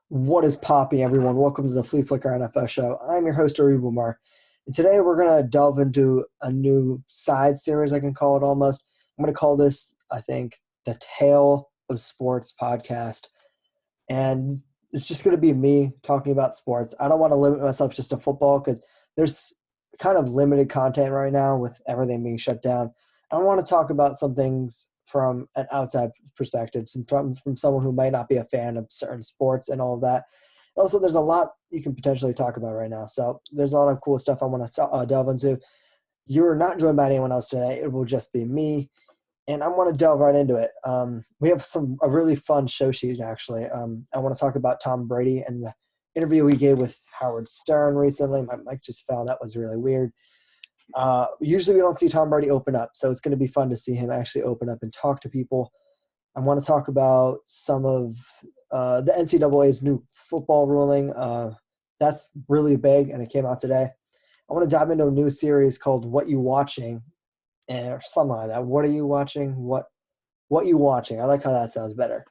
What is popping, everyone? Welcome to the Fleaflicker NFL show. I'm your host, Ari Boomer. And today we're going to delve into a new side series, I can call it almost. I'm going to call this, I think, the Tail of Sports Podcast. And it's just going to be me talking about sports. I don't want to limit myself just to football because there's kind of limited content right now with everything being shut down. I want to talk about some things from an outside perspective, from someone who might not be a fan of certain sports and all of that. Also, there's a lot you can potentially talk about right now. So there's a lot of cool stuff I want to delve into. You're not joined by anyone else today. It will just be me, and I want to delve right into it. We have a really fun show sheet, actually. I want to talk about Tom Brady and the interview he gave with Howard Stern recently. My mic just fell. That was really weird. Usually we don't see Tom Brady open up, so it's going to be fun to see him actually open up and talk to people. I want to talk about some of the NCAA's new football ruling. That's really big, and it came out today. I want to dive into a new series called What You Watching, or something like that. What are you watching? What you watching? I like how that sounds better.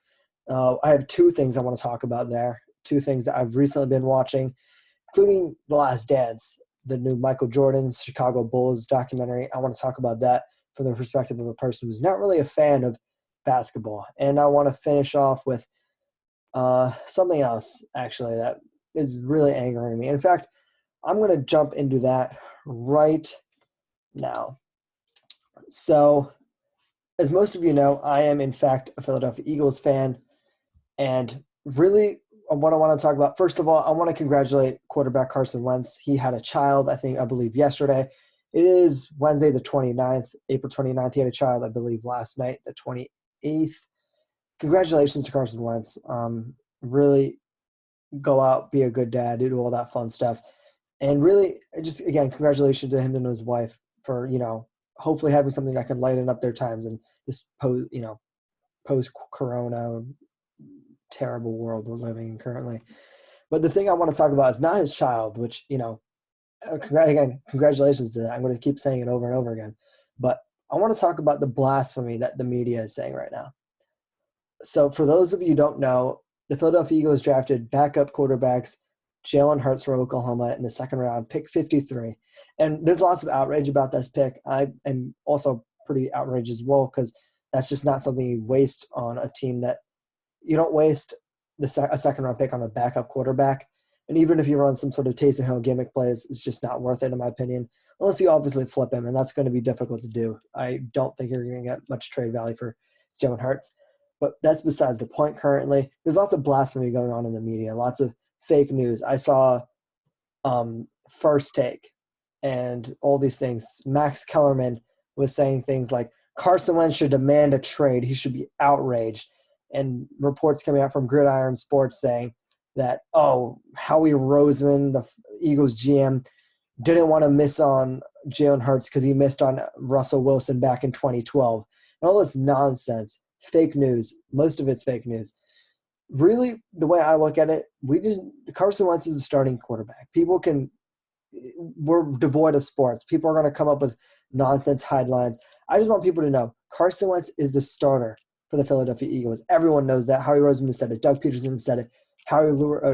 I have two things I want to talk about there, two things that I've recently been watching, including The Last Dance, the new Michael Jordan's Chicago Bulls documentary. I want to talk about that from the perspective of a person who's not really a fan of basketball. And I want to finish off with something else, actually, that is really angering me. In fact, I'm going to jump into that right now. So, as most of you know, I am, in fact, a Philadelphia Eagles fan. And really, what I want to talk about, first of all, I want to congratulate quarterback Carson Wentz. He had a child, I believe yesterday. It is Wednesday the 29th, April 29th. He had a child, I believe, last night, the 28th. Congratulations to Carson Wentz. Really go out, be a good dad, do all that fun stuff. And really, just, again, congratulations to him and his wife for, hopefully having something that can lighten up their times in this post-corona terrible world we're living in currently. But the thing I want to talk about is not his child, which, again, congratulations to that. I'm going to keep saying it over and over again. But I want to talk about the blasphemy that the media is saying right now. So for those of you who don't know, the Philadelphia Eagles drafted backup quarterbacks Jalen Hurts from Oklahoma in the second round, pick 53. And there's lots of outrage about this pick. I am also pretty outraged as well because that's just not something you waste on a team that you don't waste a second-round pick on a backup quarterback. And even if you run some sort of Taysom Hill gimmick plays, it's just not worth it, in my opinion, unless you obviously flip him, and that's going to be difficult to do. I don't think you're going to get much trade value for Jalen Hurts. But that's besides the point currently. There's lots of blasphemy going on in the media, lots of fake news. I saw First Take and all these things. Max Kellerman was saying things like, Carson Wentz should demand a trade. He should be outraged. And reports coming out from Gridiron Sports saying that, Howie Roseman, the Eagles GM, didn't want to miss on Jalen Hurts because he missed on Russell Wilson back in 2012. And all this nonsense, fake news, most of it's fake news. Really, the way I look at it, Carson Wentz is the starting quarterback. We're devoid of sports. People are going to come up with nonsense headlines. I just want people to know Carson Wentz is the starter for the Philadelphia Eagles. Everyone knows that. Howie Roseman has said it. Doug Peterson has said it.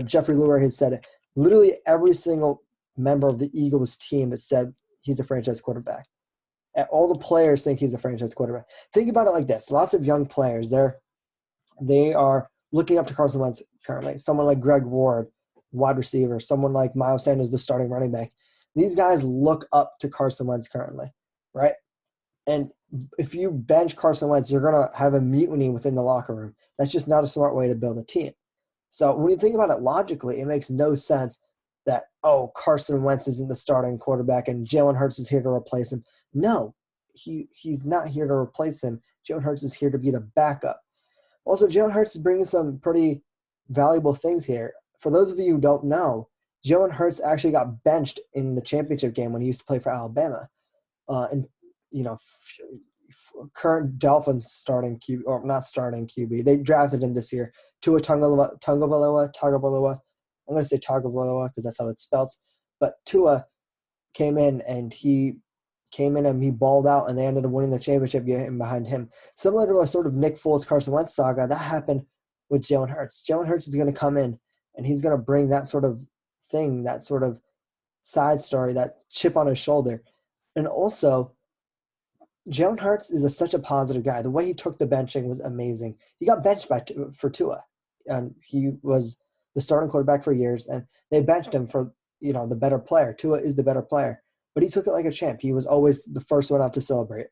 Jeffrey Lurie has said it. Literally every single member of the Eagles team has said he's a franchise quarterback. All the players think he's a franchise quarterback. Think about it like this. Lots of young players, they are looking up to Carson Wentz currently. Someone like Greg Ward, wide receiver. Someone like Miles Sanders, the starting running back. These guys look up to Carson Wentz currently, right? And if you bench Carson Wentz, you're going to have a mutiny within the locker room. That's just not a smart way to build a team. So when you think about it logically, it makes no sense that, Carson Wentz isn't the starting quarterback and Jalen Hurts is here to replace him. No, he's not here to replace him. Jalen Hurts is here to be the backup. Also, Jalen Hurts is bringing some pretty valuable things here. For those of you who don't know, Jalen Hurts actually got benched in the championship game when he used to play for Alabama. Current Dolphins starting QB, or not starting QB, they drafted him this year. Tua Tagovailoa. I'm going to say Tagovailoa because that's how it's spelled. But Tua came in and he balled out, and they ended up winning the championship game behind him. Similar to a sort of Nick Foles, Carson Wentz saga, that happened with Jalen Hurts. Jalen Hurts is going to come in And he's going to bring that sort of thing, that sort of side story, that chip on his shoulder. And also, Jalen Hurts is such a positive guy. The way he took the benching was amazing. He got benched for Tua, and he was the starting quarterback for years, and they benched him for, the better player. Tua is the better player, but he took it like a champ. He was always the first one out to celebrate.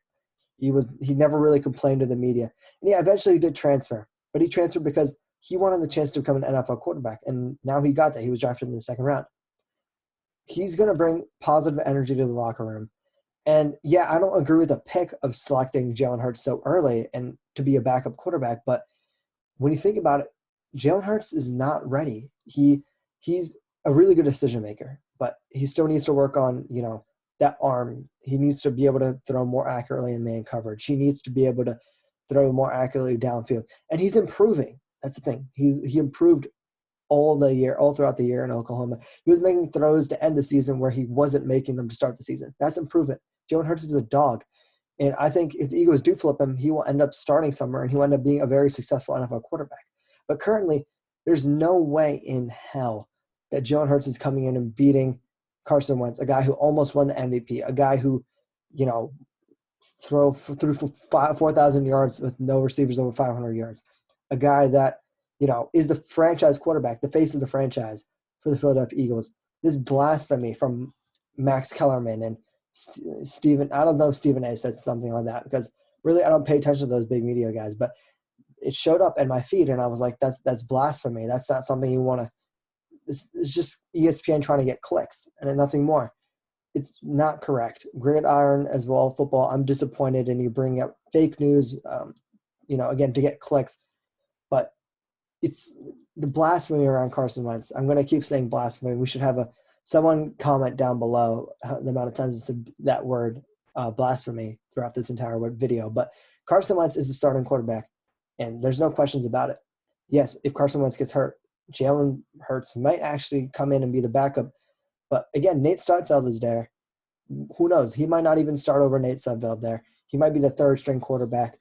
He never really complained to the media. And yeah, eventually he did transfer, but he transferred because he wanted the chance to become an NFL quarterback, and now he got that. He was drafted in the second round. He's going to bring positive energy to the locker room. And yeah, I don't agree with the pick of selecting Jalen Hurts so early and to be a backup quarterback. But when you think about it, Jalen Hurts is not ready. He's a really good decision maker, but he still needs to work on, that arm. He needs to be able to throw more accurately in man coverage. He needs to be able to throw more accurately downfield. And he's improving. That's the thing. He improved all throughout the year in Oklahoma. He was making throws to end the season where he wasn't making them to start the season. That's improvement. Jalen Hurts is a dog. And I think if the Eagles do flip him, he will end up starting somewhere and he will end up being a very successful NFL quarterback. But currently, there's no way in hell that Jalen Hurts is coming in and beating Carson Wentz, a guy who almost won the MVP, a guy who, threw for 4,000 yards with no receivers over 500 yards, a guy that, is the franchise quarterback, the face of the franchise for the Philadelphia Eagles. This blasphemy from Max Kellerman and Stephen, I don't know if Stephen A said something like that, because really I don't pay attention to those big media guys, but it showed up in my feed and I was like, that's blasphemy. That's not something you want to, it's just ESPN trying to get clicks and nothing more. It's not correct. Gridiron as well, football, I'm disappointed in you bringing up fake news, again, to get clicks, but it's the blasphemy around Carson Wentz. I'm going to keep saying blasphemy. We should have someone comment down below the amount of times it's said that word blasphemy throughout this entire video. But Carson Wentz is the starting quarterback, and there's no questions about it. Yes, if Carson Wentz gets hurt, Jalen Hurts might actually come in and be the backup. But again, Nate Sudfeld is there. Who knows? He might not even start over Nate Sudfeld there. He might be the third string quarterback.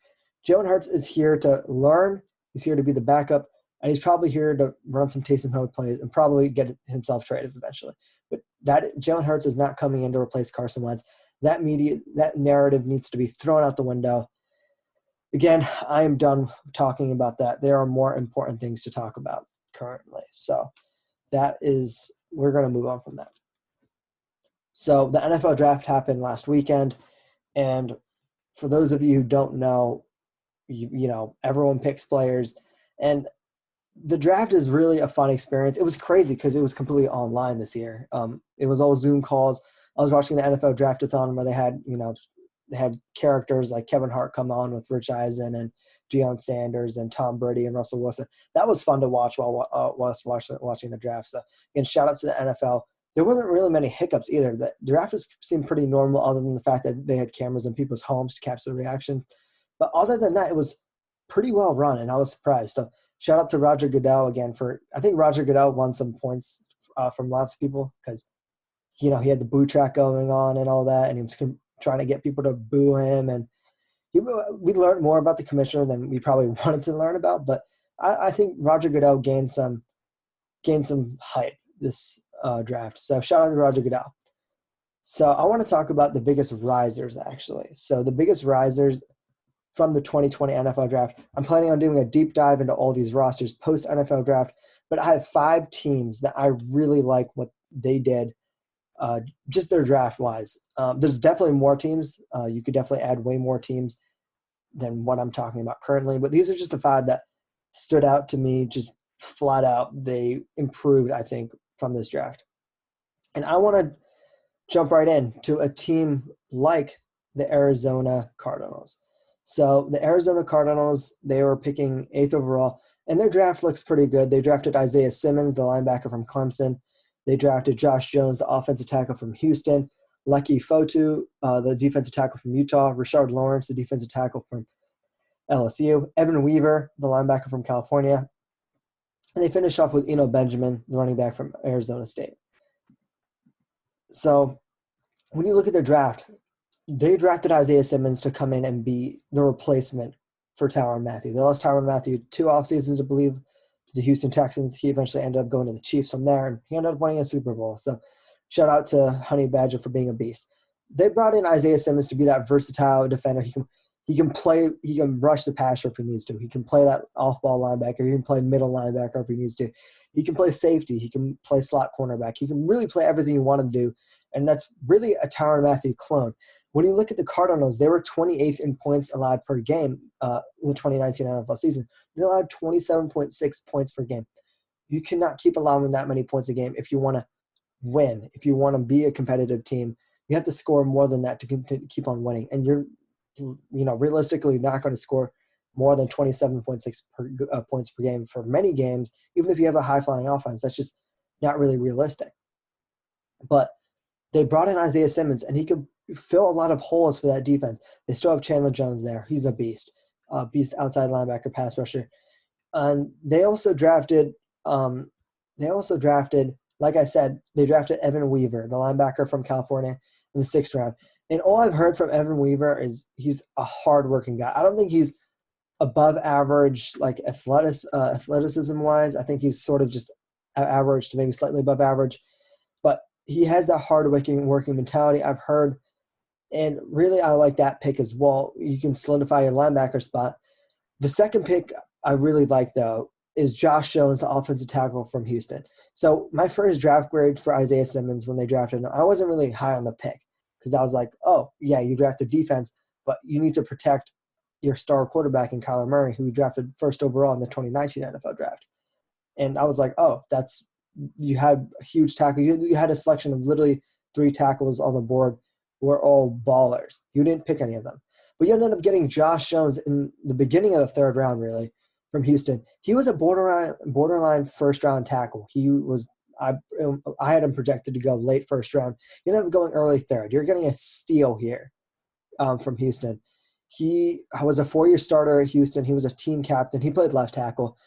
Jalen Hurts is here to learn. He's here to be the backup. And he's probably here to run some Taysom Hill plays and probably get himself traded eventually. But that Jalen Hurts is not coming in to replace Carson Wentz. That narrative needs to be thrown out the window. Again, I am done talking about that. There are more important things to talk about currently. So we're going to move on from that. So the NFL draft happened last weekend. And for those of you who don't know, everyone picks players. And the draft is really a fun experience. It was crazy because it was completely online this year. It was all Zoom calls. I was watching the NFL Draft-a-thon where they had characters like Kevin Hart come on with Rich Eisen and Deion Sanders and Tom Brady and Russell Wilson. That was fun to watch while watching the draft. So again, shout out to the NFL. There wasn't really many hiccups either. The draft seemed pretty normal other than the fact that they had cameras in people's homes to capture the reaction. But other than that, it was pretty well run, and I was surprised. So shout out to Roger Goodell again I think Roger Goodell won some points from lots of people because, he had the boo track going on and all that, and he was trying to get people to boo him. And we learned more about the commissioner than we probably wanted to learn about, but I think Roger Goodell gained some hype this draft. So shout out to Roger Goodell. So I want to talk about the biggest risers, actually. So the biggest risers from the 2020 NFL draft. I'm planning on doing a deep dive into all these rosters post-NFL draft, but I have 5 teams that I really like what they did, just their draft-wise. There's definitely more teams. You could definitely add way more teams than what I'm talking about currently, but these are just the 5 that stood out to me just flat out. They improved, I think, from this draft. And I want to jump right in to a team like the Arizona Cardinals. So the Arizona Cardinals, they were picking 8th overall, and their draft looks pretty good. They drafted Isaiah Simmons, the linebacker from Clemson. They drafted Josh Jones, the offensive tackle from Houston. Lucky Fotu, the defensive tackle from Utah. Rashard Lawrence, the defensive tackle from LSU. Evan Weaver, the linebacker from California. And they finished off with Eno Benjamin, the running back from Arizona State. So when you look at their draft, they drafted Isaiah Simmons to come in and be the replacement for Tyrann Mathieu. They lost Tyrann Mathieu 2 off seasons, I believe, the Houston Texans. He eventually ended up going to the Chiefs from there, and he ended up winning a Super Bowl. So shout out to Honey Badger for being a beast. They brought in Isaiah Simmons to be that versatile defender. He can rush the passer if he needs to. He can play that off-ball linebacker. He can play middle linebacker if he needs to. He can play safety. He can play slot cornerback. He can really play everything you want him to do, and that's really a Tyrann Mathieu clone. When you look at the Cardinals, they were 28th in points allowed per game in the 2019 NFL season. They allowed 27.6 points per game. You cannot keep allowing that many points a game if you want to win. If you want to be a competitive team, you have to score more than that to keep on winning. And you're realistically not going to score more than 27.6 points per game for many games, even if you have a high-flying offense. That's just not really realistic. But they brought in Isaiah Simmons, and he could fill a lot of holes for that defense. They still have Chandler Jones there. He's a beast outside linebacker, pass rusher. And they also drafted, like I said, they drafted Evan Weaver, the linebacker from California, in the 6th round. And all I've heard from Evan Weaver is he's a hardworking guy. I don't think he's above average, like athleticism-wise. I think he's sort of just average to maybe slightly above average. But he has that hard-working mentality, I've heard. And really, I like that pick as well. You can solidify your linebacker spot. The second pick I really like, though, is Josh Jones, the offensive tackle from Houston. So my first draft grade for Isaiah Simmons when they drafted him, I wasn't really high on the pick because I was like, oh, yeah, you drafted defense, but you need to protect your star quarterback in Kyler Murray, who you drafted first overall in the 2019 NFL draft. And I was like, oh, you had a huge tackle. You had a selection of literally 3 tackles on the board who were all ballers. You didn't pick any of them. But you ended up getting Josh Jones in the beginning of the 3rd round, really, from Houston. He was a borderline first-round tackle. I had him projected to go late first round. He ended up going early 3rd. You're getting a steal here from Houston. He was a 4-year starter at Houston. He was a team captain. He played left tackle.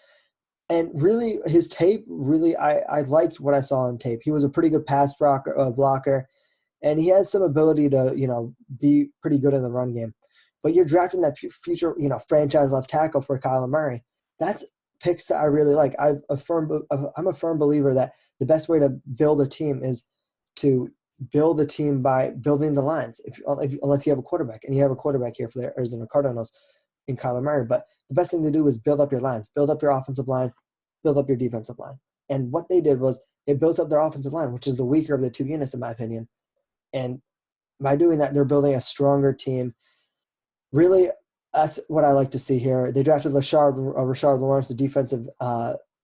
And really, his tape, I liked what I saw on tape. He was a pretty good pass blocker, and he has some ability to, be pretty good in the run game. But you're drafting that future, franchise left tackle for Kyler Murray. That's picks that I really like. I'm a firm believer that the best way to build a team is to build a team by building the lines, unless you have a quarterback. And you have a quarterback here for the Arizona Cardinals in Kyler Murray. But the best thing to do is build up your lines, build up your offensive line, build up your defensive line. And what they did was they built up their offensive line, which is the weaker of the 2 units, in my opinion. And by doing that, they're building a stronger team. Really, that's what I like to see here. They drafted Rashard Lawrence, the defensive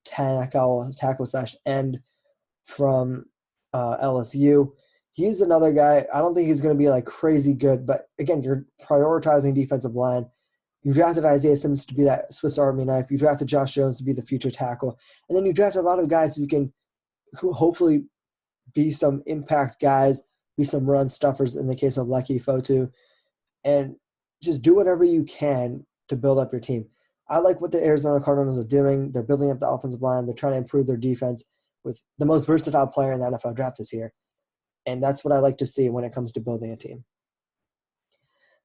tackle/end from LSU. He's another guy. I don't think he's going to be like crazy good, but again, you're prioritizing defensive line. You drafted Isaiah Simmons to be that Swiss Army knife. You drafted Josh Jones to be the future tackle, and then you drafted a lot of guys who hopefully be some impact guys, be some run stuffers in the case of Leki Fotu, and just do whatever you can to build up your team. I like what the Arizona Cardinals are doing. They're building up the offensive line. They're trying to improve their defense with the most versatile player in the NFL draft this year. And that's what I like to see when it comes to building a team.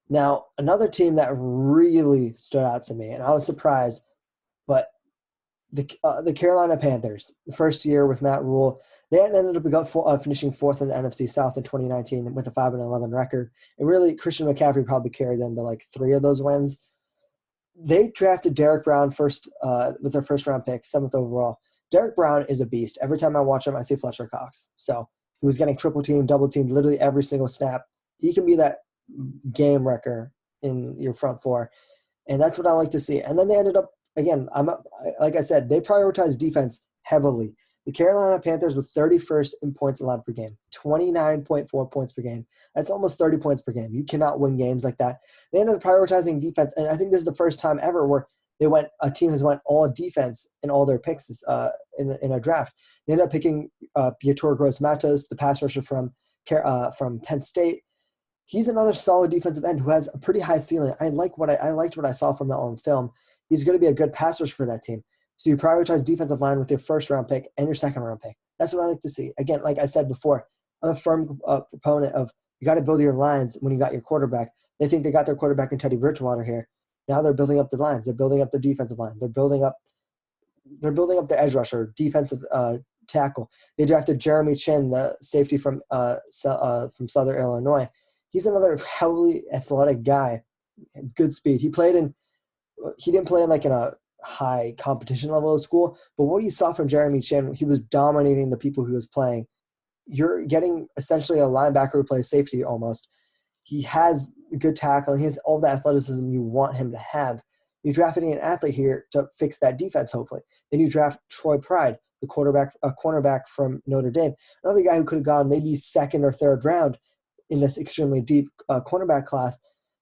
Now, another team that really stood out to me, and I was surprised, but the Carolina Panthers, the first year with Matt Rule, they ended up finishing 4th in the NFC South in 2019 with a 5-11 record. And really, Christian McCaffrey probably carried them to like 3 of those wins. They drafted Derek Brown first with their first-round pick, 7th overall. Derek Brown is a beast. Every time I watch him, I see Fletcher Cox. So he was getting triple-teamed, double-teamed literally every single snap. He can be that game wrecker in your front 4. And that's what I like to see. And then they ended up, again, like I said, they prioritized defense heavily. The Carolina Panthers were 31st in points allowed per game, 29.4 points per game. That's almost 30 points per game. You cannot win games like that. They ended up prioritizing defense, and I think this is the first time ever where a team has went all defense in all their picks in a draft. They ended up picking Yetur Gross-Matos, the pass rusher from Penn State. He's another solid defensive end who has a pretty high ceiling. I liked what I saw from him on film. He's going to be a good pass rusher for that team. So you prioritize defensive line with your first-round pick and your second-round pick. That's what I like to see. Again, like I said before, I'm a firm proponent of you got to build your lines when you got your quarterback. They think they got their quarterback in Teddy Bridgewater here. Now they're building up the lines. They're building up their defensive line. They're building up they're building up their edge rusher, defensive tackle. They drafted Jeremy Chin, the safety from Southern Illinois. He's another heavily athletic guy. It's good speed. He didn't play in a high competition level of school, but what you saw from Jeremy Chin, he was dominating the people he was playing. You're getting essentially a linebacker who plays safety almost. He has good tackle. He has all the athleticism you want him to have. You're drafting an athlete here to fix that defense, hopefully. Then you draft Troy Pride, the cornerback from Notre Dame, another guy who could have gone maybe second or third round in this extremely deep cornerback class.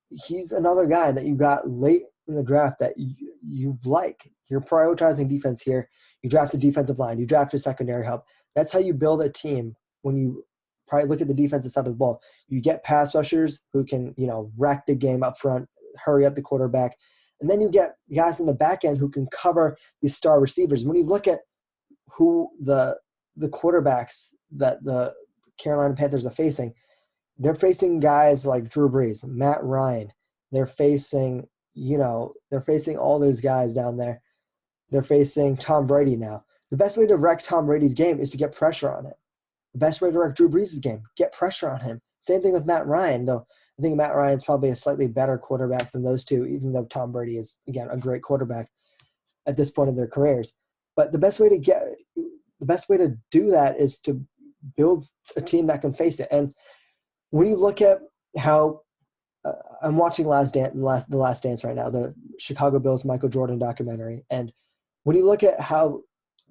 He's another guy that you got late in the draft that you like. You're prioritizing defense here. You draft a defensive line. You draft a secondary help. That's how you build a team. When you probably look at the defensive side of the ball, you get pass rushers who can, wreck the game up front, hurry up the quarterback. And then you get guys in the back end who can cover these star receivers. When you look at who the quarterbacks that the Carolina Panthers are facing, they're facing guys like Drew Brees, Matt Ryan. They're facing, all those guys down there. They're facing Tom Brady now. The best way to wreck Tom Brady's game is to get pressure on it. The best way to wreck Drew Brees' game, get pressure on him. Same thing with Matt Ryan, though I think Matt Ryan's probably a slightly better quarterback than those two, even though Tom Brady is, again, a great quarterback at this point in their careers. But the best way to do that is to build a team that can face it. And when you look at how I'm watching The Last Dance right now, the Chicago Bulls Michael Jordan documentary, and when you look at how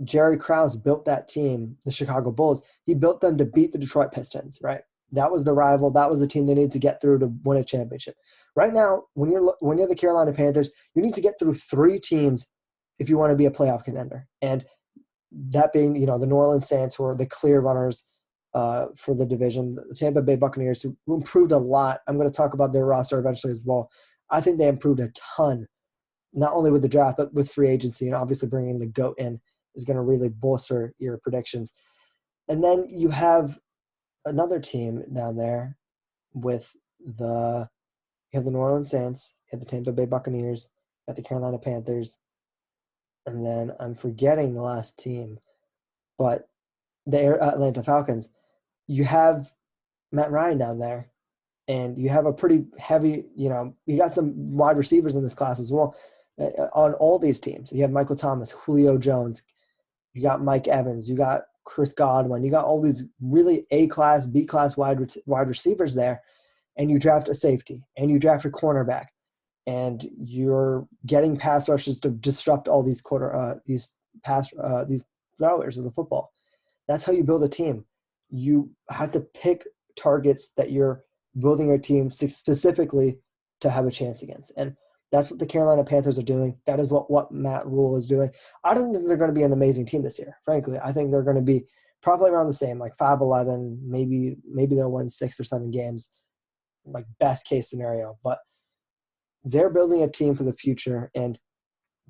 Jerry Krause built that team, the Chicago Bulls, he built them to beat the Detroit Pistons, right? That was the rival. That was the team they needed to get through to win a championship. Right now, when you're the Carolina Panthers, you need to get through 3 teams if you want to be a playoff contender. And that being, the New Orleans Saints, who are the clear runners for the division, the Tampa Bay Buccaneers, who improved a lot. I'm going to talk about their roster eventually as well. I think they improved a ton, not only with the draft, but with free agency, and obviously bringing the GOAT in is going to really bolster your predictions. And then you have another team down there with you have the New Orleans Saints, you have the Tampa Bay Buccaneers, you have the Carolina Panthers, and then I'm forgetting the last team, but the Atlanta Falcons. You have Matt Ryan down there, and you have a pretty heavy, you got some wide receivers in this class as well on all these teams. You have Michael Thomas, Julio Jones, you got Mike Evans, you got Chris Godwin, you got all these really A-class, B-class wide receivers there, and you draft a safety, and you draft a cornerback, and you're getting pass rushes to disrupt all these these throwers of the football. That's how you build a team. You have to pick targets that you're building your team specifically to have a chance against. And that's what the Carolina Panthers are doing. That is what Matt Rule is doing. I don't think they're going to be an amazing team this year, frankly. I think they're going to be probably around the same, like 5-11, maybe they'll win 6 or 7 games, like best case scenario. But they're building a team for the future, and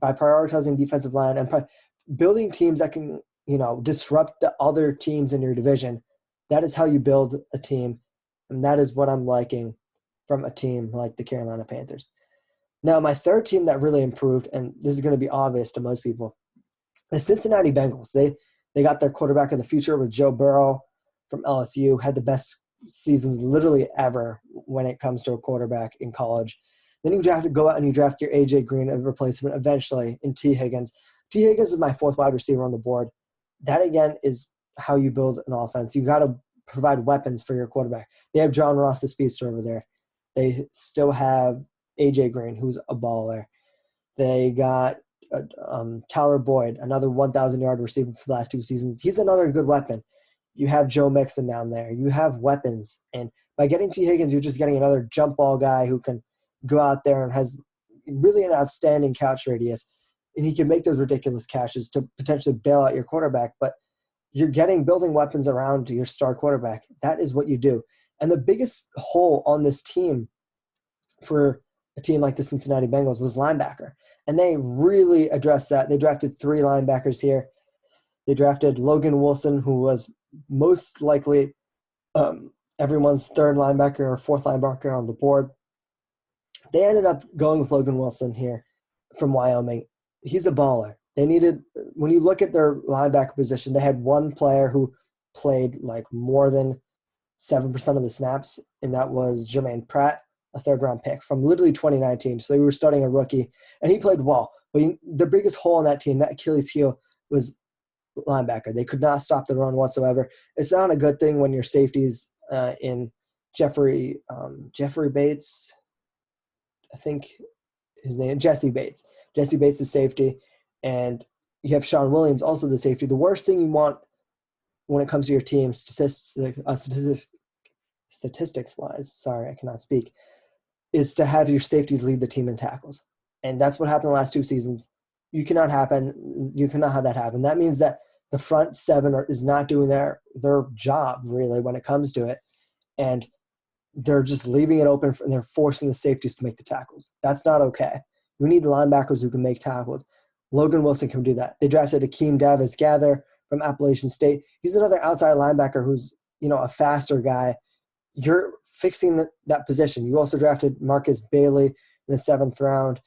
by prioritizing defensive line and building teams that can, disrupt the other teams in your division, that is how you build a team, and that is what I'm liking from a team like the Carolina Panthers. Now, my third team that really improved, and this is going to be obvious to most people, the Cincinnati Bengals. They got their quarterback of the future with Joe Burrow from LSU, had the best seasons literally ever when it comes to a quarterback in college. Then you have to go out and you draft your A.J. Green as a replacement eventually in T. Higgins. T. Higgins is my 4th wide receiver on the board. That, again, is how you build an offense. You got to provide weapons for your quarterback. They have John Ross, the speedster, over there. They still have A.J. Green, who's a baller. They got Tyler Boyd, another 1,000-yard receiver for the last 2 seasons. He's another good weapon. You have Joe Mixon down there. You have weapons. And by getting T. Higgins, you're just getting another jump ball guy who can go out there and has really an outstanding catch radius. And he can make those ridiculous catches to potentially bail out your quarterback. But you're building weapons around your star quarterback. That is what you do. And the biggest hole on this team for a team like the Cincinnati Bengals was linebacker. And they really addressed that. They drafted 3 linebackers here. They drafted Logan Wilson, who was most likely everyone's 3rd linebacker or 4th linebacker on the board. They ended up going with Logan Wilson here from Wyoming. He's a baller. They needed, when you look at their linebacker position, they had one player who played like more than 7% of the snaps, and that was Jermaine Pratt, a third-round pick from literally 2019. So they were starting a rookie, and he played well. But the biggest hole in that team, that Achilles heel, was linebacker. They could not stop the run whatsoever. It's not a good thing when your safeties in Jeffrey Bates, I think his name, Jesse Bates. Jesse Bates is safety, and you have Sean Williams, also the safety. The worst thing you want when it comes to your team, statistics-wise, sorry, I cannot speak, is to have your safeties lead the team in tackles. And that's what happened the last 2 seasons. You cannot have that happen. That means that the front 7 is not doing their job, really, when it comes to it. And they're just leaving it open, and they're forcing the safeties to make the tackles. That's not okay. We need linebackers who can make tackles. Logan Wilson can do that. They drafted Akeem Davis-Gather from Appalachian State. He's another outside linebacker who's, a faster guy. You're fixing that position. You also drafted Marcus Bailey in the 7th round.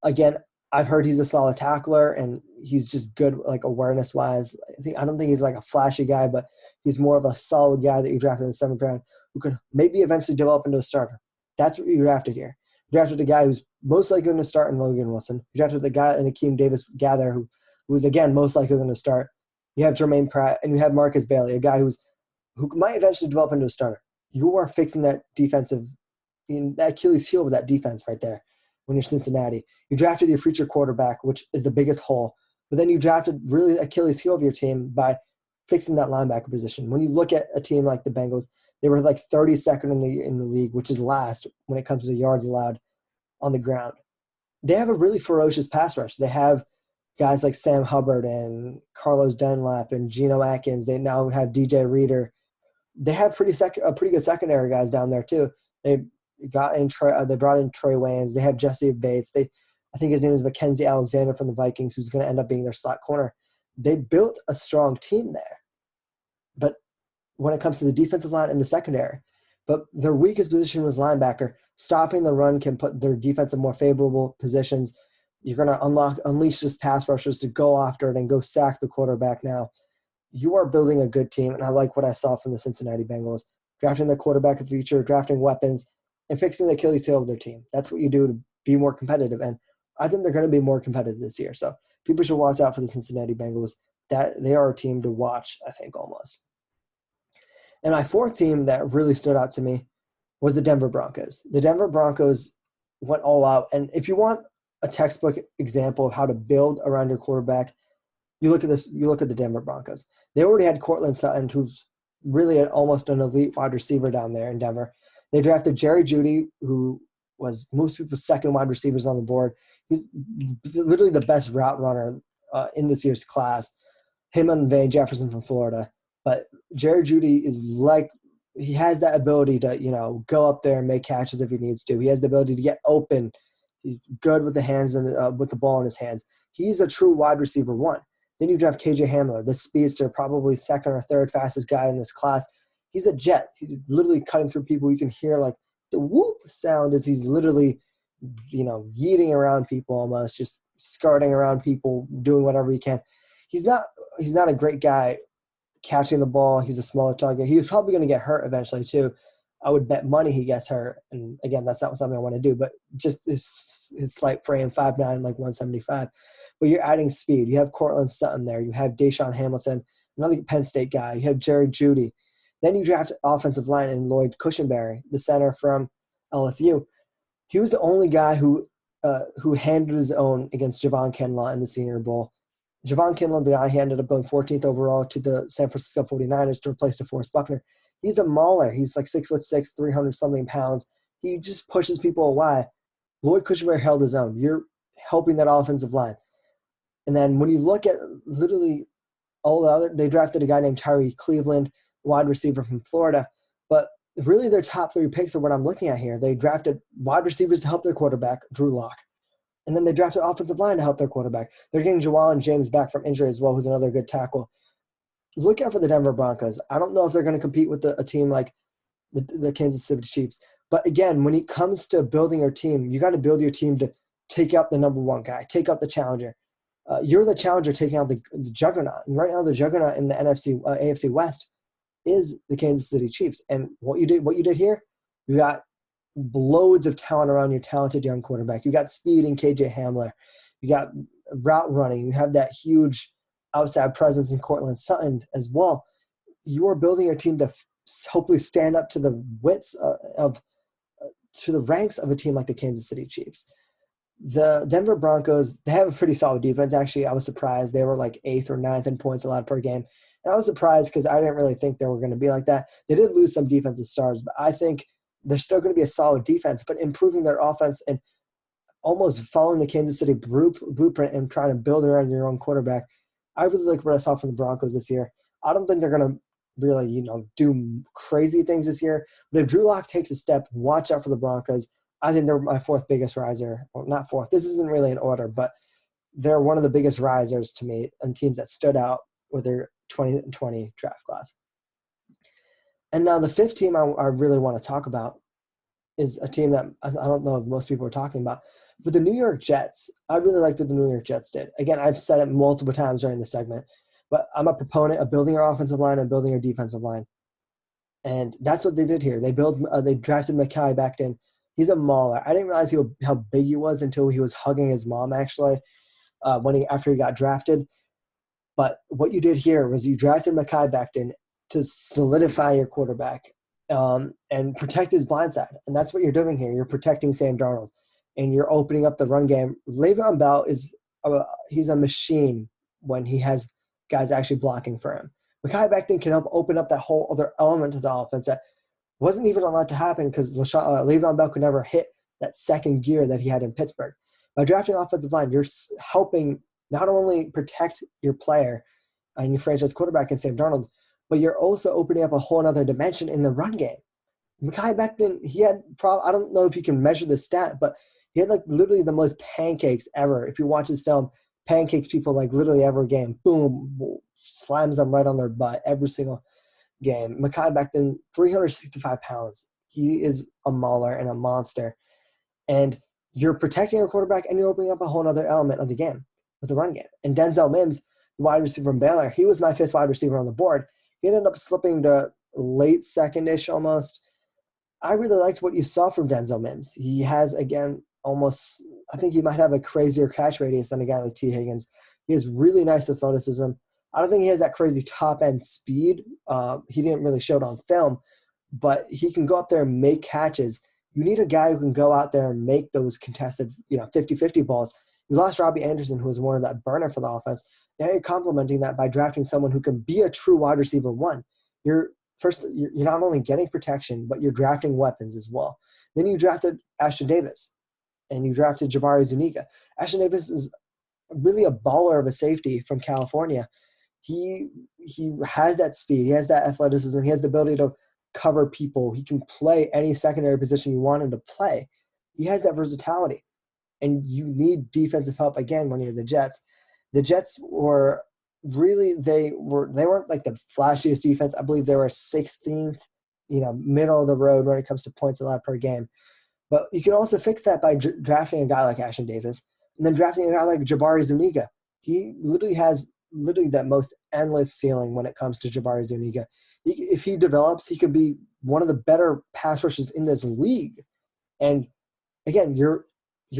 Again, I've heard he's a solid tackler, and he's just good, like, awareness-wise. I don't think he's like a flashy guy, but he's more of a solid guy that you drafted in the 7th round who could maybe eventually develop into a starter. That's what you drafted here. You drafted a guy who's most likely going to start in Logan Wilson. You drafted the guy in Akeem Davis-Gather who was, again, most likely going to start. You have Jermaine Pratt, and you have Marcus Bailey, a guy who might eventually develop into a starter. You are fixing that that Achilles heel of that defense right there when you're Cincinnati. You drafted your future quarterback, which is the biggest hole. But then you drafted really Achilles heel of your team by fixing that linebacker position. When you look at a team like the Bengals, they were like 32nd in the league, which is last when it comes to yards allowed on the ground. They have a really ferocious pass rush. They have guys like Sam Hubbard and Carlos Dunlap and Geno Atkins. They now have DJ Reader. They have pretty good secondary guys down there too. They brought in Trey Waynes. They have Jesse Bates. I think his name is Mackenzie Alexander from the Vikings, who's going to end up being their slot corner. They built a strong team there. But when it comes to the defensive line and the secondary, but their weakest position was linebacker. Stopping the run can put their defense in more favorable positions. You're going to unleash this pass rushers to go after it and go sack the quarterback now. You are building a good team, and I like what I saw from the Cincinnati Bengals. Drafting the quarterback of the future, drafting weapons, and fixing the Achilles heel of their team. That's what you do to be more competitive, and I think they're going to be more competitive this year. So people should watch out for the Cincinnati Bengals. That they are a team to watch, I think, almost. And my 4th team that really stood out to me was the Denver Broncos. The Denver Broncos went all out, and if you want a textbook example of how to build around your quarterback, you look at this. You look at the Denver Broncos. They already had Cortland Sutton, who's really almost an elite wide receiver down there in Denver. They drafted Jerry Jeudy, who was most people's second wide receivers on the board. He's literally the best route runner in this year's class. Him and Van Jefferson from Florida. But Jerry Jeudy he has that ability to, go up there and make catches if he needs to. He has the ability to get open. He's good with the hands and with the ball in his hands. He's a true wide receiver 1. Then you draft KJ Hamler, the speedster, probably 2nd or 3rd fastest guy in this class. He's a jet. He's literally cutting through people. You can hear like the whoop sound as he's literally, yeeting around people almost, just skirting around people, doing whatever he can. He's not a great guy catching the ball. He's a smaller target. He's probably going to get hurt eventually too. I would bet money he gets hurt. And again, that's not something I want to do, but just his slight frame, 5'9", like 175. But you're adding speed. You have Cortland Sutton there. You have Deshaun Hamilton, another Penn State guy. You have Jerry Jeudy. Then you draft offensive line in Lloyd Cushenberry, the center from LSU. He was the only guy who handled his own against Javon Kinlaw in the Senior Bowl. Javon Kinlaw, the guy, he ended up going 14th overall to the San Francisco 49ers to replace DeForest Buckner. He's a mauler. He's like 6'6", 300-something pounds. He just pushes people away. Lloyd Cushenberry held his own. You're helping that offensive line. And then when you look at literally all the other, they drafted a guy named Tyree Cleveland, wide receiver from Florida. But really their top 3 picks are what I'm looking at here. They drafted wide receivers to help their quarterback, Drew Lock. And then they drafted offensive line to help their quarterback. They're getting Jawan James back from injury as well, who's another good tackle. Look out for the Denver Broncos. I don't know if they're going to compete with a team like the Kansas City Chiefs. But again, when it comes to building your team, you got to build your team to take out the number 1 guy, take out the challenger. You're the challenger taking out the juggernaut. And right now the juggernaut in the AFC West is the Kansas City Chiefs. And what you did here, you got loads of talent around your talented young quarterback. You got speed in KJ Hamler. You got route running. You have that huge outside presence in Cortland Sutton as well. You are building your team to hopefully stand up to the to the ranks of a team like the Kansas City Chiefs. The Denver Broncos, they have a pretty solid defense. Actually, I was surprised. They were like 8th or 9th in points allowed per game. And I was surprised because I didn't really think they were going to be like that. They did lose some defensive stars, but I think they're still going to be a solid defense, but improving their offense and almost following the Kansas City blueprint and trying to build around your own quarterback. I really like what I saw from the Broncos this year. I don't think they're going to really, do crazy things this year. But if Drew Lock takes a step, watch out for the Broncos. I think they're my 4th biggest riser. Well, not 4th. This isn't really in order, but they're one of the biggest risers to me and teams that stood out with their 2020 draft class. And now the 5th team I really want to talk about is a team that I don't know if most people are talking about, but the New York Jets. I really liked what the New York Jets did. Again, I've said it multiple times during the segment, but I'm a proponent of building your offensive line and building your defensive line. And that's what they did here. They drafted Mekhi Becton. He's a mauler. I didn't realize how big he was until he was hugging his mom, actually, after he got drafted. But what you did here was you drafted Mekhi Becton to solidify your quarterback and protect his blind side. And that's what you're doing here. You're protecting Sam Darnold, and you're opening up the run game. Le'Veon Bell he's a machine when he has guys actually blocking for him. Mekhi Becton can help open up that whole other element to the offense that wasn't even allowed to happen because Le'Veon Bell could never hit that second gear that he had in Pittsburgh. By drafting offensive line, you're helping not only protect your player and your franchise quarterback in Sam Darnold, but you're also opening up a whole other dimension in the run game. Mekhi Becton, he had I don't know if you can measure the stat, but he had like literally the most pancakes ever. If you watch his film, pancakes people like literally every game. Boom, slams them right on their butt every single game. Mekhi Becton, 365 pounds. He is a mauler and a monster. And you're protecting your quarterback and you're opening up a whole other element of the game with the run game. And Denzel Mims, the wide receiver from Baylor, he was my 5th wide receiver on the board. He ended up slipping to late second-ish almost. I really liked what you saw from Denzel Mims. He has, again, almost – I think he might have a crazier catch radius than a guy like T. Higgins. He has really nice athleticism. I don't think he has that crazy top-end speed. He didn't really show it on film, but he can go up there and make catches. You need a guy who can go out there and make those contested, 50-50 balls. You lost Robbie Anderson, who was more of that burner for the offense. Now you're complementing that by drafting someone who can be a true wide receiver 1. You're not only getting protection, but you're drafting weapons as well. Then you drafted Ashton Davis, and you drafted Jabari Zuniga. Ashton Davis is really a baller of a safety from California. He has that speed. He has that athleticism. He has the ability to cover people. He can play any secondary position you want him to play. He has that versatility. And you need defensive help again when you're the Jets. The Jets were really they weren't like the flashiest defense. I believe they were 16th, middle of the road when it comes to points allowed per game. But you can also fix that by drafting a guy like Ashton Davis and then drafting a guy like Jabari Zuniga. He literally has that most endless ceiling when it comes to Jabari Zuniga. If he develops, he could be one of the better pass rushers in this league. And again, you're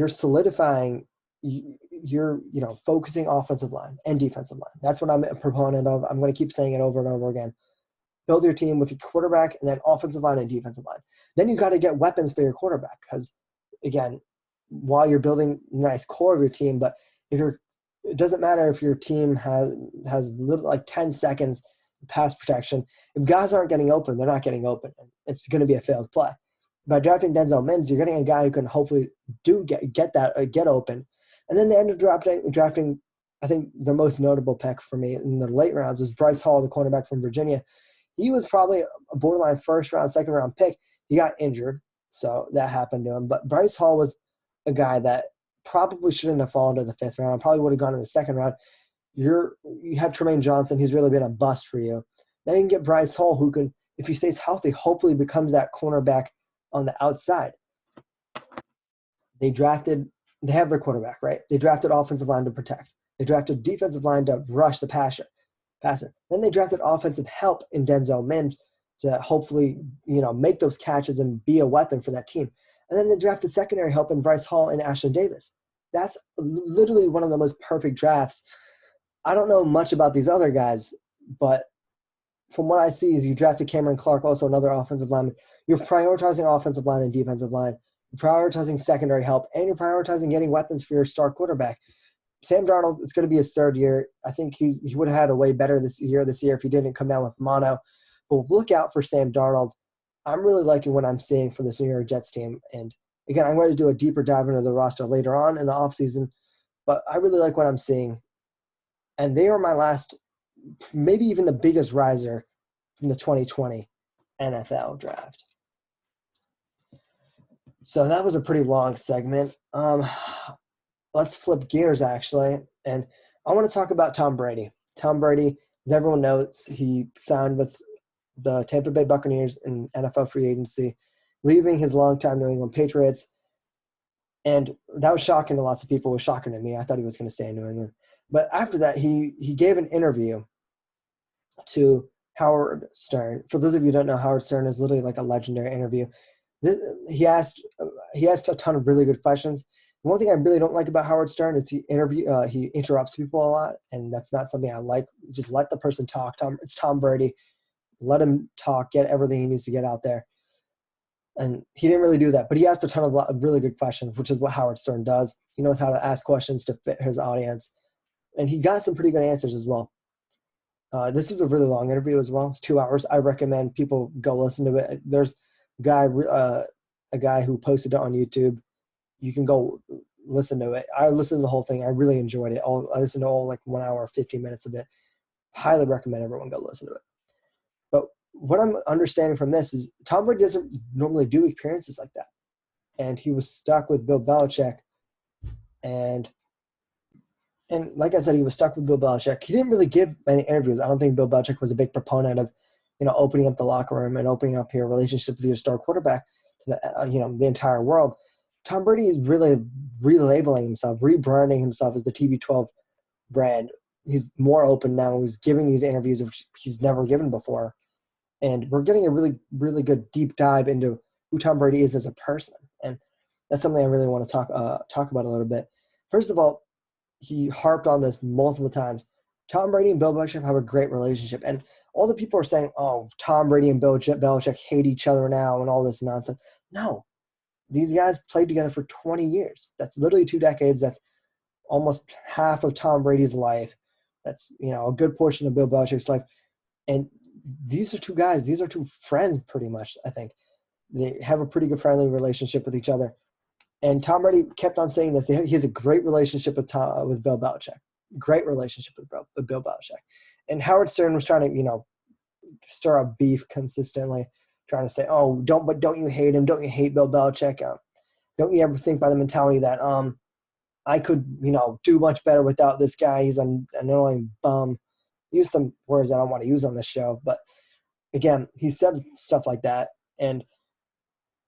solidifying, you're focusing offensive line and defensive line. That's what I'm a proponent of. I'm going to keep saying it over and over again. Build your team with your quarterback and then offensive line and defensive line. Then you got to get weapons for your quarterback because, again, while you're building a nice core of your team, but it doesn't matter if your team has like 10 seconds pass protection. If guys aren't getting open, they're not getting open. It's going to be a failed play. By drafting Denzel Mims, you're getting a guy who can hopefully get open. And then they ended up drafting, I think the most notable pick for me in the late rounds was Bryce Hall, the cornerback from Virginia. He was probably a borderline first round, second round pick. He got injured, so that happened to him. But Bryce Hall was a guy that probably shouldn't have fallen to the 5th round. Probably would have gone in the 2nd round. You have Tremaine Johnson. He's really been a bust for you. Now you can get Bryce Hall, who can, if he stays healthy, hopefully becomes that cornerback on the outside. They have their quarterback, right? They drafted offensive line to protect. They drafted defensive line to rush the passer. Then they drafted offensive help in Denzel Mims to hopefully, make those catches and be a weapon for that team. And then they drafted secondary help in Bryce Hall and Ashton Davis. That's literally one of the most perfect drafts. I don't know much about these other guys, but from what I see is you drafted Cameron Clark, also another offensive lineman. You're prioritizing offensive line and defensive line. You're prioritizing secondary help, and you're prioritizing getting weapons for your star quarterback. Sam Darnold, it's going to be his third year. I think he would have had a way better this year if he didn't come down with mono. But look out for Sam Darnold. I'm really liking what I'm seeing for this New York Jets team. And again, I'm going to do a deeper dive into the roster later on in the offseason. But I really like what I'm seeing. And they are my last, maybe even the biggest riser from the 2020 NFL draft. So that was a pretty long segment. Let's flip gears, actually. And I want to talk about Tom Brady. Tom Brady, as everyone knows, he signed with the Tampa Bay Buccaneers in NFL free agency, leaving his longtime New England Patriots. And that was shocking to lots of people. It was shocking to me. I thought he was going to stay in New England. But after that, he gave an interview to Howard Stern. For those of you who don't know, Howard Stern is literally like a legendary interview. He asked a ton of really good questions. One thing I really don't like about Howard Stern is he interrupts people a lot, and that's not something I like. Just let the person talk. It's Tom Brady. Let him talk, get everything he needs to get out there. And he didn't really do that, but he asked a ton of really good questions, which is what Howard Stern does. He knows how to ask questions to fit his audience, and he got some pretty good answers as well. This was a really long interview as well. It's 2 hours. I recommend people go listen to it. There's a guy who posted it on YouTube. You can go listen to it. I listened to the whole thing. I really enjoyed it. I listened to all like 1 hour, 15 minutes of it. Highly recommend everyone go listen to it. But what I'm understanding from this is Tom Brady doesn't normally do appearances like that. And he was stuck with Bill Belichick. And like I said, he was stuck with Bill Belichick. He didn't really give many interviews. I don't think Bill Belichick was a big proponent of, opening up the locker room and opening up your relationship with your star quarterback to the entire world. Tom Brady is really relabeling himself, rebranding himself as the TB12 brand. He's more open now. He's giving these interviews which he's never given before. And we're getting a really, really good deep dive into who Tom Brady is as a person. And that's something I really want to talk about a little bit. First of all, he harped on this multiple times. Tom Brady and Bill Belichick have a great relationship. And all the people are saying, oh, Tom Brady and Bill Belichick hate each other now and all this nonsense. No. These guys played together for 20 years. That's literally 2 decades. That's almost half of Tom Brady's life. That's, a good portion of Bill Belichick's life. And these are 2 guys. These are 2 friends pretty much, I think. They have a pretty good friendly relationship with each other. And Tom Brady kept on saying this. He has a great relationship with Bill Belichick. Great relationship with Bill Belichick. And Howard Stern was trying to, stir up beef consistently, trying to say, oh, don't you hate him? Don't you hate Bill Belichick? Don't you ever think by the mentality that I could, do much better without this guy? He's an annoying bum. Use some words I don't want to use on this show. But, again, he said stuff like that. And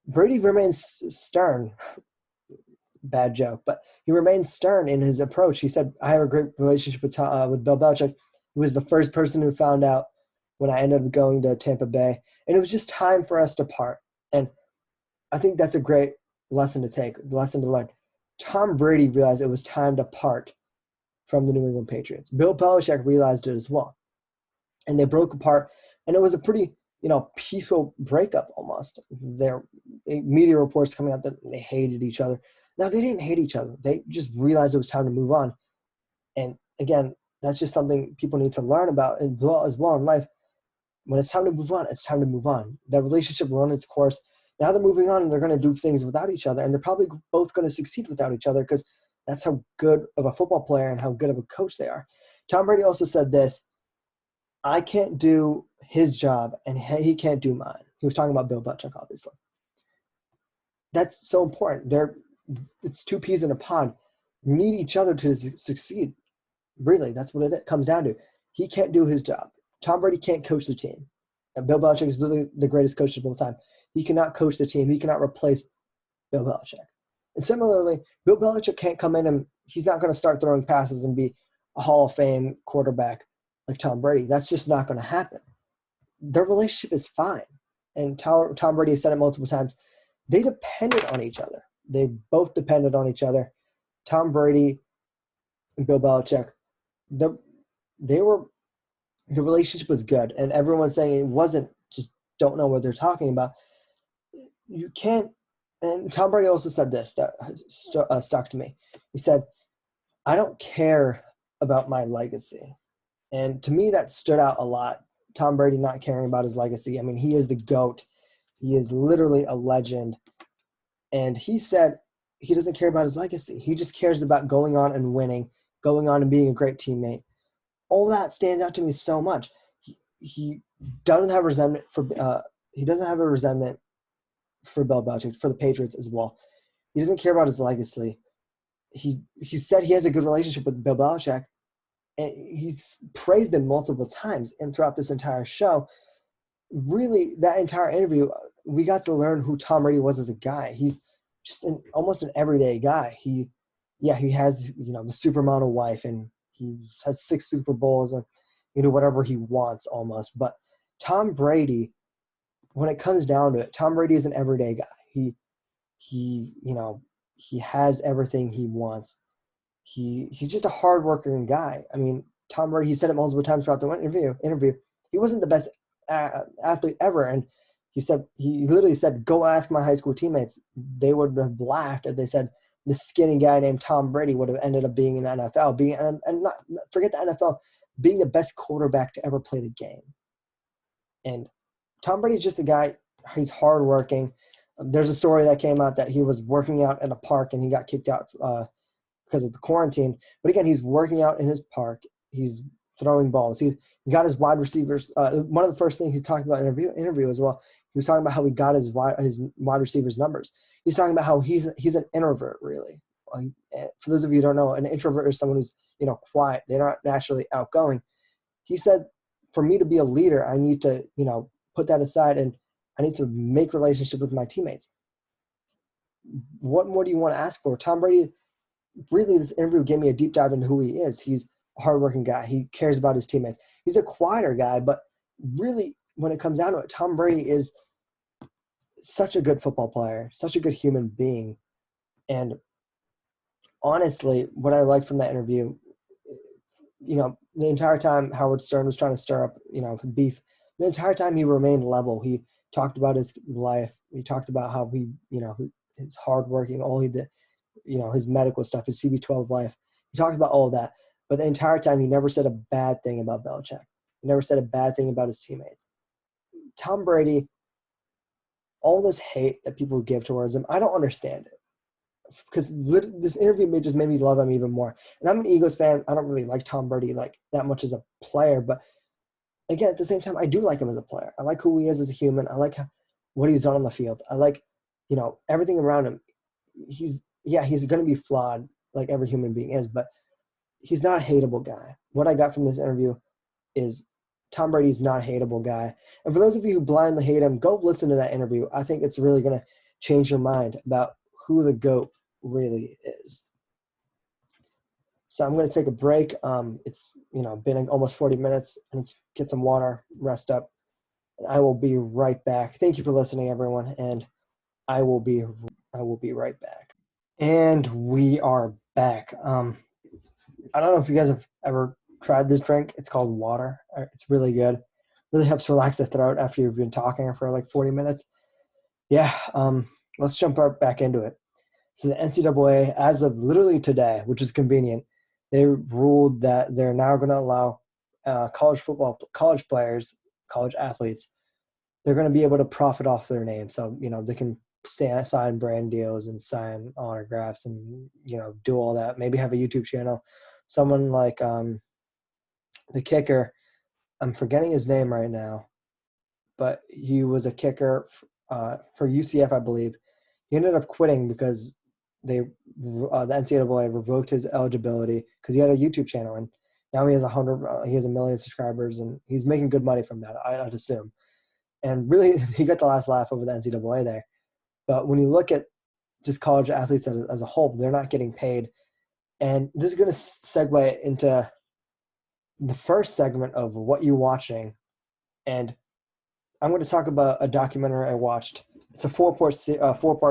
Brady remains stern. Bad joke. But he remains stern in his approach. He said, I have a great relationship with Bill Belichick. He was the first person who found out when I ended up going to Tampa Bay. And it was just time for us to part. And I think that's a great lesson to learn. Tom Brady realized it was time to part from the New England Patriots. Bill Belichick realized it as well. And they broke apart. And it was a pretty, peaceful breakup almost. There media reports coming out that they hated each other. No, they didn't hate each other. They just realized it was time to move on. And again, that's just something people need to learn about as well in life. When it's time to move on, it's time to move on. That relationship will run its course. Now they're moving on and they're going to do things without each other. And they're probably both going to succeed without each other because that's how good of a football player and how good of a coach they are. Tom Brady also said this, I can't do his job and he can't do mine. He was talking about Bill Belichick, obviously. That's so important. It's 2 peas in a pod. You need each other to succeed. Really, that's what it comes down to. He can't do his job. Tom Brady can't coach the team. And Bill Belichick is really the greatest coach of all time. He cannot coach the team. He cannot replace Bill Belichick. And similarly, Bill Belichick can't come in and he's not going to start throwing passes and be a Hall of Fame quarterback like Tom Brady. That's just not going to happen. Their relationship is fine. And Tom Brady has said it multiple times. They depended on each other. They both depended on each other. Tom Brady and Bill Belichick, the relationship was good. And everyone's saying it wasn't, just don't know what they're talking about. You can't, and Tom Brady also said this that stuck to me. He said, I don't care about my legacy. And to me, that stood out a lot. Tom Brady not caring about his legacy. I mean, he is the GOAT. He is literally a legend. And he said he doesn't care about his legacy. He just cares about going on and winning, going on and being a great teammate. All that stands out to me so much. He doesn't have resentment for Bill Belichick, for the Patriots as well. He doesn't care about his legacy. He said he has a good relationship with Bill Belichick, and he's praised him multiple times. And throughout this entire show, really, that entire interview, we got to learn who Tom Brady was as a guy. He's just almost an everyday guy. He has the supermodel wife, and he has 6 Super Bowls, and whatever he wants almost. But Tom Brady, when it comes down to it, Tom Brady is an everyday guy. He has everything he wants. He's just a hardworking guy. I mean, Tom Brady, he said it multiple times throughout the interview. He wasn't the best athlete ever, and he literally said, "Go ask my high school teammates." They would have laughed if they said the skinny guy named Tom Brady would have ended up being in the NFL, not forget the NFL, being the best quarterback to ever play the game. And Tom Brady's just a guy. He's hardworking. There's a story that came out that he was working out in a park and he got kicked out because of the quarantine. But again, he's working out in his park. He's throwing balls. He got his wide receivers. One of the first things he talked about in the interview as well, he was talking about how he got his wide receivers numbers. He's talking about how he's an introvert, really. For those of you who don't know, an introvert is someone who's quiet. They're not naturally outgoing. He said, for me to be a leader, I need to put that aside, and I need to make relationships with my teammates. What more do you want to ask for? Tom Brady, really, this interview gave me a deep dive into who he is. He's a hardworking guy. He cares about his teammates. He's a quieter guy, but really, when it comes down to it, Tom Brady is such a good football player, such a good human being. And honestly, what I liked from that interview, the entire time Howard Stern was trying to stir up, beef, the entire time he remained level. He talked about his life. He talked about how he, his hardworking, all he did, his medical stuff, his CB12 life. He talked about all of that. But the entire time, he never said a bad thing about Belichick. He never said a bad thing about his teammates. Tom Brady, all this hate that people give towards him, I don't understand it. Because this interview just made me love him even more. And I'm an Eagles fan. I don't really like Tom Brady like that much as a player. But again, at the same time, I do like him as a player. I like who he is as a human. I like what he's done on the field. I like, everything around him. He's going to be flawed like every human being is, but he's not a hateable guy. What I got from this interview is Tom Brady's not a hateable guy. And for those of you who blindly hate him, go listen to that interview. I think it's really going to change your mind about who the GOAT really is. So I'm going to take a break. It's been almost 40 minutes. I need to get some water, rest up, and I will be right back. Thank you for listening, everyone, and I will be right back. And we are back. I don't know if you guys have ever tried this drink. It's called water. It's really good. Really helps relax the throat after you've been talking for like 40 minutes. Yeah. Let's jump right back into it. So the NCAA, as of literally today, which is convenient, they ruled that they're now going to allow college players, college athletes, they're going to be able to profit off their name. So, they can sign brand deals and sign autographs and, do all that. Maybe have a YouTube channel. Someone like the kicker, I'm forgetting his name right now, but he was a kicker for UCF, I believe. He ended up quitting because the NCAA revoked his eligibility because he had a YouTube channel, and now he has 1 million subscribers, and he's making good money from that, I'd assume. And really, he got the last laugh over the NCAA there. But when you look at just college athletes as a whole, they're not getting paid. And this is going to segue into the first segment of what you're watching, and I'm going to talk about a documentary I watched. It's a four-part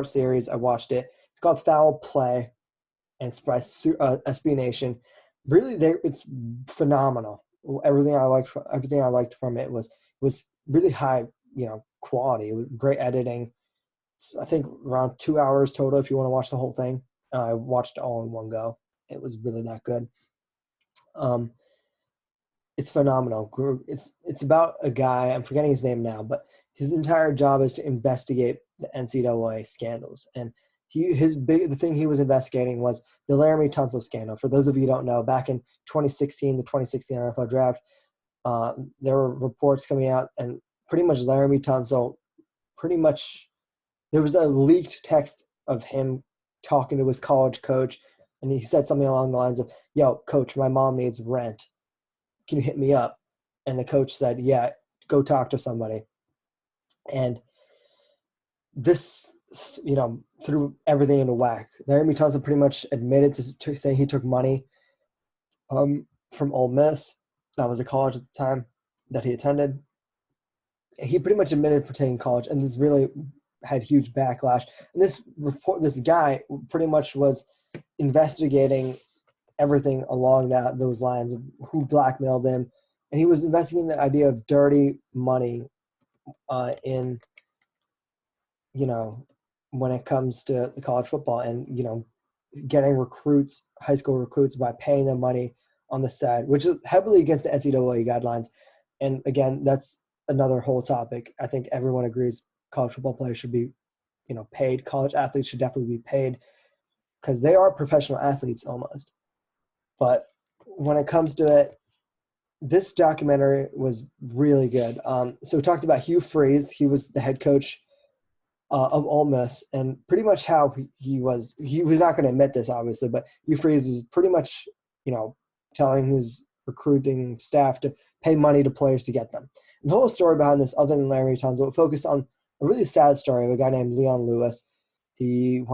series. I watched it. It's called Foul Play, and it's by SB Nation. Really, it's phenomenal. Everything I liked from it was really high, quality. It was great editing. I think around 2 hours total if you want to watch the whole thing. I watched it all in one go. It was really that good. It's phenomenal. It's about a guy, I'm forgetting his name now, but his entire job is to investigate the NCAA scandals. And the thing he was investigating was the Laramie Tunsil scandal. For those of you who don't know, back in 2016, the 2016 NFL draft, there were reports coming out, and pretty much Laramie Tunsil, there was a leaked text of him talking to his college coach, and he said something along the lines of, "Yo, coach, my mom needs rent. Can you hit me up?" And the coach said, "Yeah, go talk to somebody." And this, threw everything into whack. Laramie Tunsil pretty much admitted to saying he took money from Ole Miss. That was the college at the time that he attended. He pretty much admitted for taking college, and this really had huge backlash. And this guy pretty much was investigating everything along those lines of who blackmailed him, and he was investigating the idea of dirty money in when it comes to the college football, and getting recruits, high school recruits, by paying them money on the side, which is heavily against the NCAA guidelines. And again, that's another whole topic. I think everyone agrees college football players should be paid. College athletes should definitely be paid because they are professional athletes almost. But when it comes to it, this documentary was really good. So we talked about Hugh Freeze. He was the head coach of Ole Miss, and pretty much how he was not going to admit this, obviously, but Hugh Freeze was pretty much, telling his recruiting staff to pay money to players to get them. And the whole story behind this, other than Larry Tunsil, focused on a really sad story of a guy named Leon Lewis. He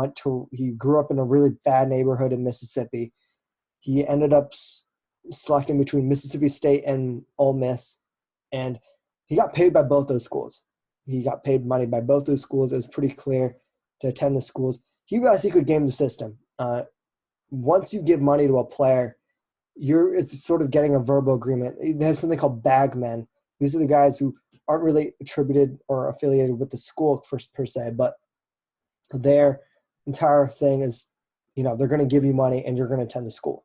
grew up in a really bad neighborhood in Mississippi. He ended up selecting between Mississippi State and Ole Miss, and he got paid by both those schools. He got paid money by both those schools. It was pretty clear to attend the schools. He realized he could game the system. Once you give money to a player, it's sort of getting a verbal agreement. There's something called bagmen. These are the guys who aren't really attributed or affiliated with the school per se, but their entire thing is, they're going to give you money and you're going to attend the school.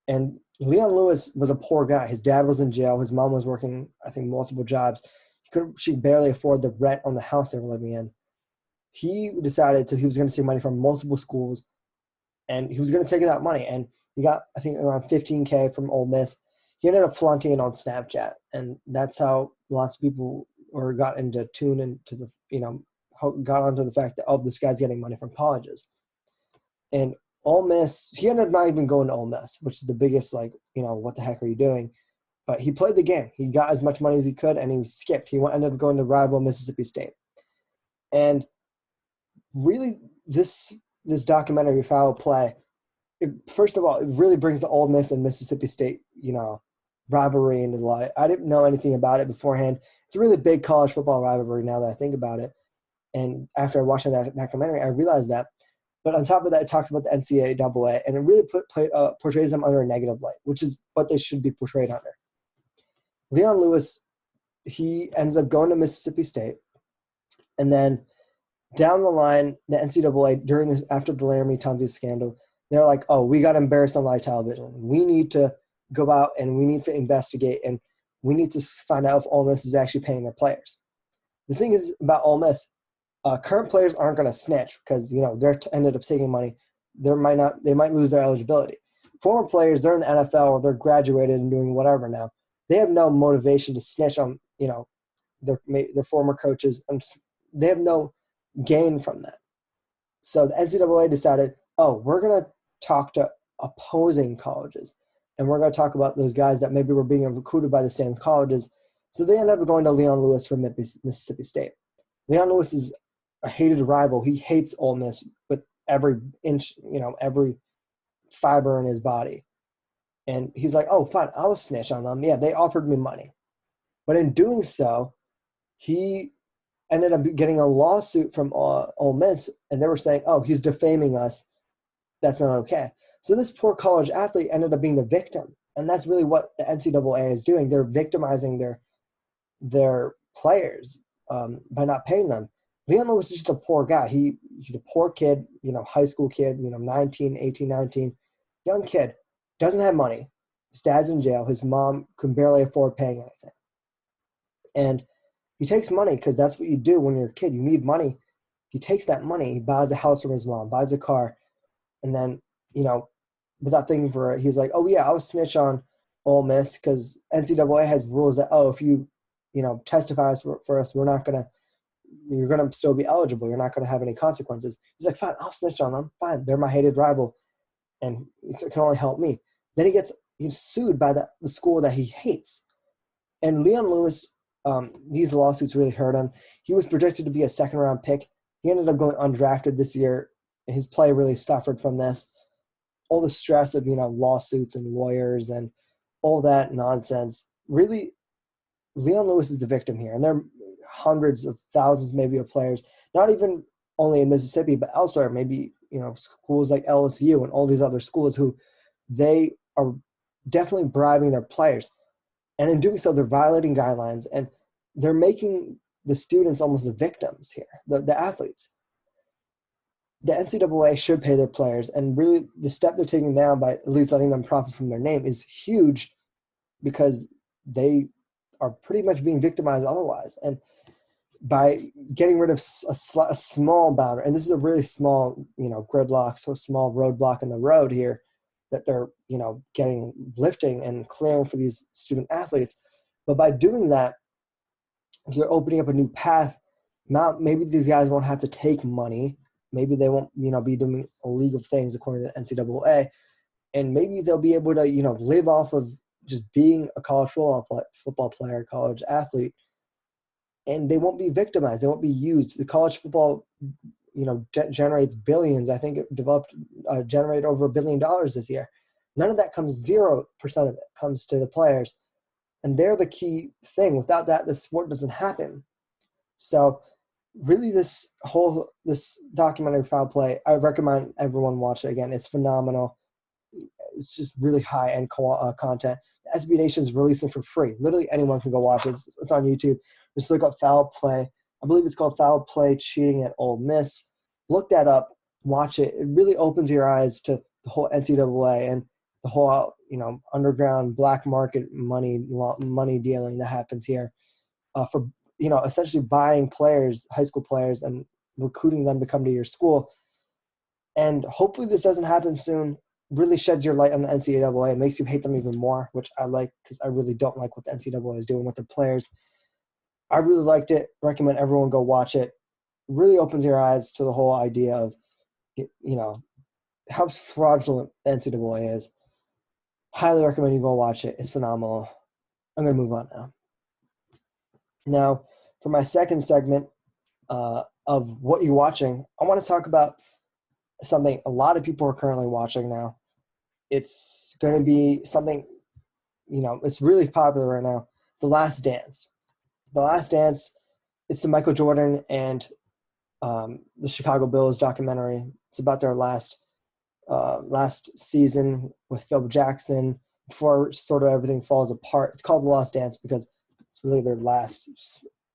And Leon Lewis was a poor guy. His dad was in jail. His mom was working, I think, multiple jobs. She could barely afford the rent on the house they were living in. He decided he was going to take money from multiple schools, and he was going to take that money. And he got, I think, around $15K from Ole Miss. He ended up flaunting it on Snapchat, and that's how lots of people got into tune into the, got onto the fact that, oh, this guy's getting money from colleges. And Ole Miss, he ended up not even going to Ole Miss, which is the biggest, what the heck are you doing? But he played the game. He got as much money as he could, and he skipped. He ended up going to rival Mississippi State. And really, this documentary, Foul Play, first of all, it really brings the Ole Miss and Mississippi State, rivalry into light. I didn't know anything about it beforehand. It's a really big college football rivalry now that I think about it. And after watching that documentary, I realized that. But on top of that, it talks about the NCAA, and it really portrays them under a negative light, which is what they should be portrayed under. Leon Lewis, he ends up going to Mississippi State, and then down the line, the NCAA, after the Laramie Tunsil scandal, they're like, oh, we got embarrassed on live television. We need to go out and we need to investigate, and we need to find out if Ole Miss is actually paying their players. The thing is about Ole Miss, current players aren't going to snitch because, they're ended up taking money. They might lose their eligibility. Former players, they're in the NFL or they're graduated and doing whatever now. They have no motivation to snitch on, their former coaches, and they have no gain from that. So the NCAA decided, we're going to talk to opposing colleges, and we're going to talk about those guys that maybe were being recruited by the same colleges. So they ended up going to Leon Lewis from Mississippi State. Leon Lewis is a hated rival. He hates Ole Miss with every inch, every fiber in his body. And he's like, oh, fine, I'll snitch on them. Yeah, they offered me money. But in doing so, he ended up getting a lawsuit from Ole Miss, and they were saying, oh, he's defaming us. That's not okay. So this poor college athlete ended up being the victim. And that's really what the NCAA is doing. They're victimizing their players by not paying them. Leon Lewis is just a poor guy. He's a poor kid, high school kid, 19, 18, 19, young kid, doesn't have money. His dad's in jail. His mom can barely afford paying anything. And he takes money because that's what you do when you're a kid. You need money. He takes that money. He buys a house from his mom, buys a car, and then, without thinking for it, he's like, oh, yeah, I'll snitch on Ole Miss because NCAA has rules that, if you, testify for us, you're going to still be eligible. You're not going to have any consequences. He's like, fine, I'll snitch on them. Fine, they're my hated rival, and it can only help me. Then he gets sued by the school that he hates. And Leon Lewis, these lawsuits really hurt him. He was projected to be a second-round pick. He ended up going undrafted this year. His play really suffered from this. All the stress of, lawsuits and lawyers and all that nonsense. Really, Leon Lewis is the victim here. And there are hundreds of thousands maybe of players, not even only in Mississippi, but elsewhere, maybe, schools like LSU and all these other schools who they are definitely bribing their players. And in doing so, they're violating guidelines, and they're making the students almost the victims here, the athletes. The NCAA should pay their players, and really the step they're taking now by at least letting them profit from their name is huge because they are pretty much being victimized otherwise. And by getting rid of a small boundary, and this is a really small, gridlock, so small roadblock in the road here that they're, lifting and clearing for these student athletes. But by doing that, you're opening up a new path. Now, maybe these guys won't have to take money. Maybe they won't, be doing illegal things according to the NCAA. And maybe they'll be able to, live off of just being a college football player, college athlete. And they won't be victimized. They won't be used. The college football, generates billions. I think it generated over $1 billion this year. None of that comes, 0% of it comes to the players. And they're the key thing. Without that, the sport doesn't happen. So really this documentary, Foul Play, I recommend everyone watch it again. It's phenomenal. It's just really high-end content. SB Nation is releasing for free. Literally anyone can go watch it. It's on YouTube. Just look up Foul Play. I believe it's called Foul Play Cheating at Ole Miss. Look that up. Watch it. It really opens your eyes to the whole NCAA and the whole, underground black market money dealing that happens here for, essentially buying players, high school players, and recruiting them to come to your school. And hopefully this doesn't happen soon. Really sheds your light on the NCAA. It makes you hate them even more, which I like because I really don't like what the NCAA is doing with their players. I really liked it. Recommend everyone go watch it. Really opens your eyes to the whole idea of, how fraudulent the NCAA is. Highly recommend you go watch it. It's phenomenal. I'm going to move on now. Now, for my second segment of what you're watching, I want to talk about something a lot of people are currently watching now. It's going to be something, it's really popular right now. The Last Dance. The Last Dance, it's the Michael Jordan and the Chicago Bulls documentary. It's about their last season with Phil Jackson before sort of everything falls apart. It's called The Last Dance because it's really their last,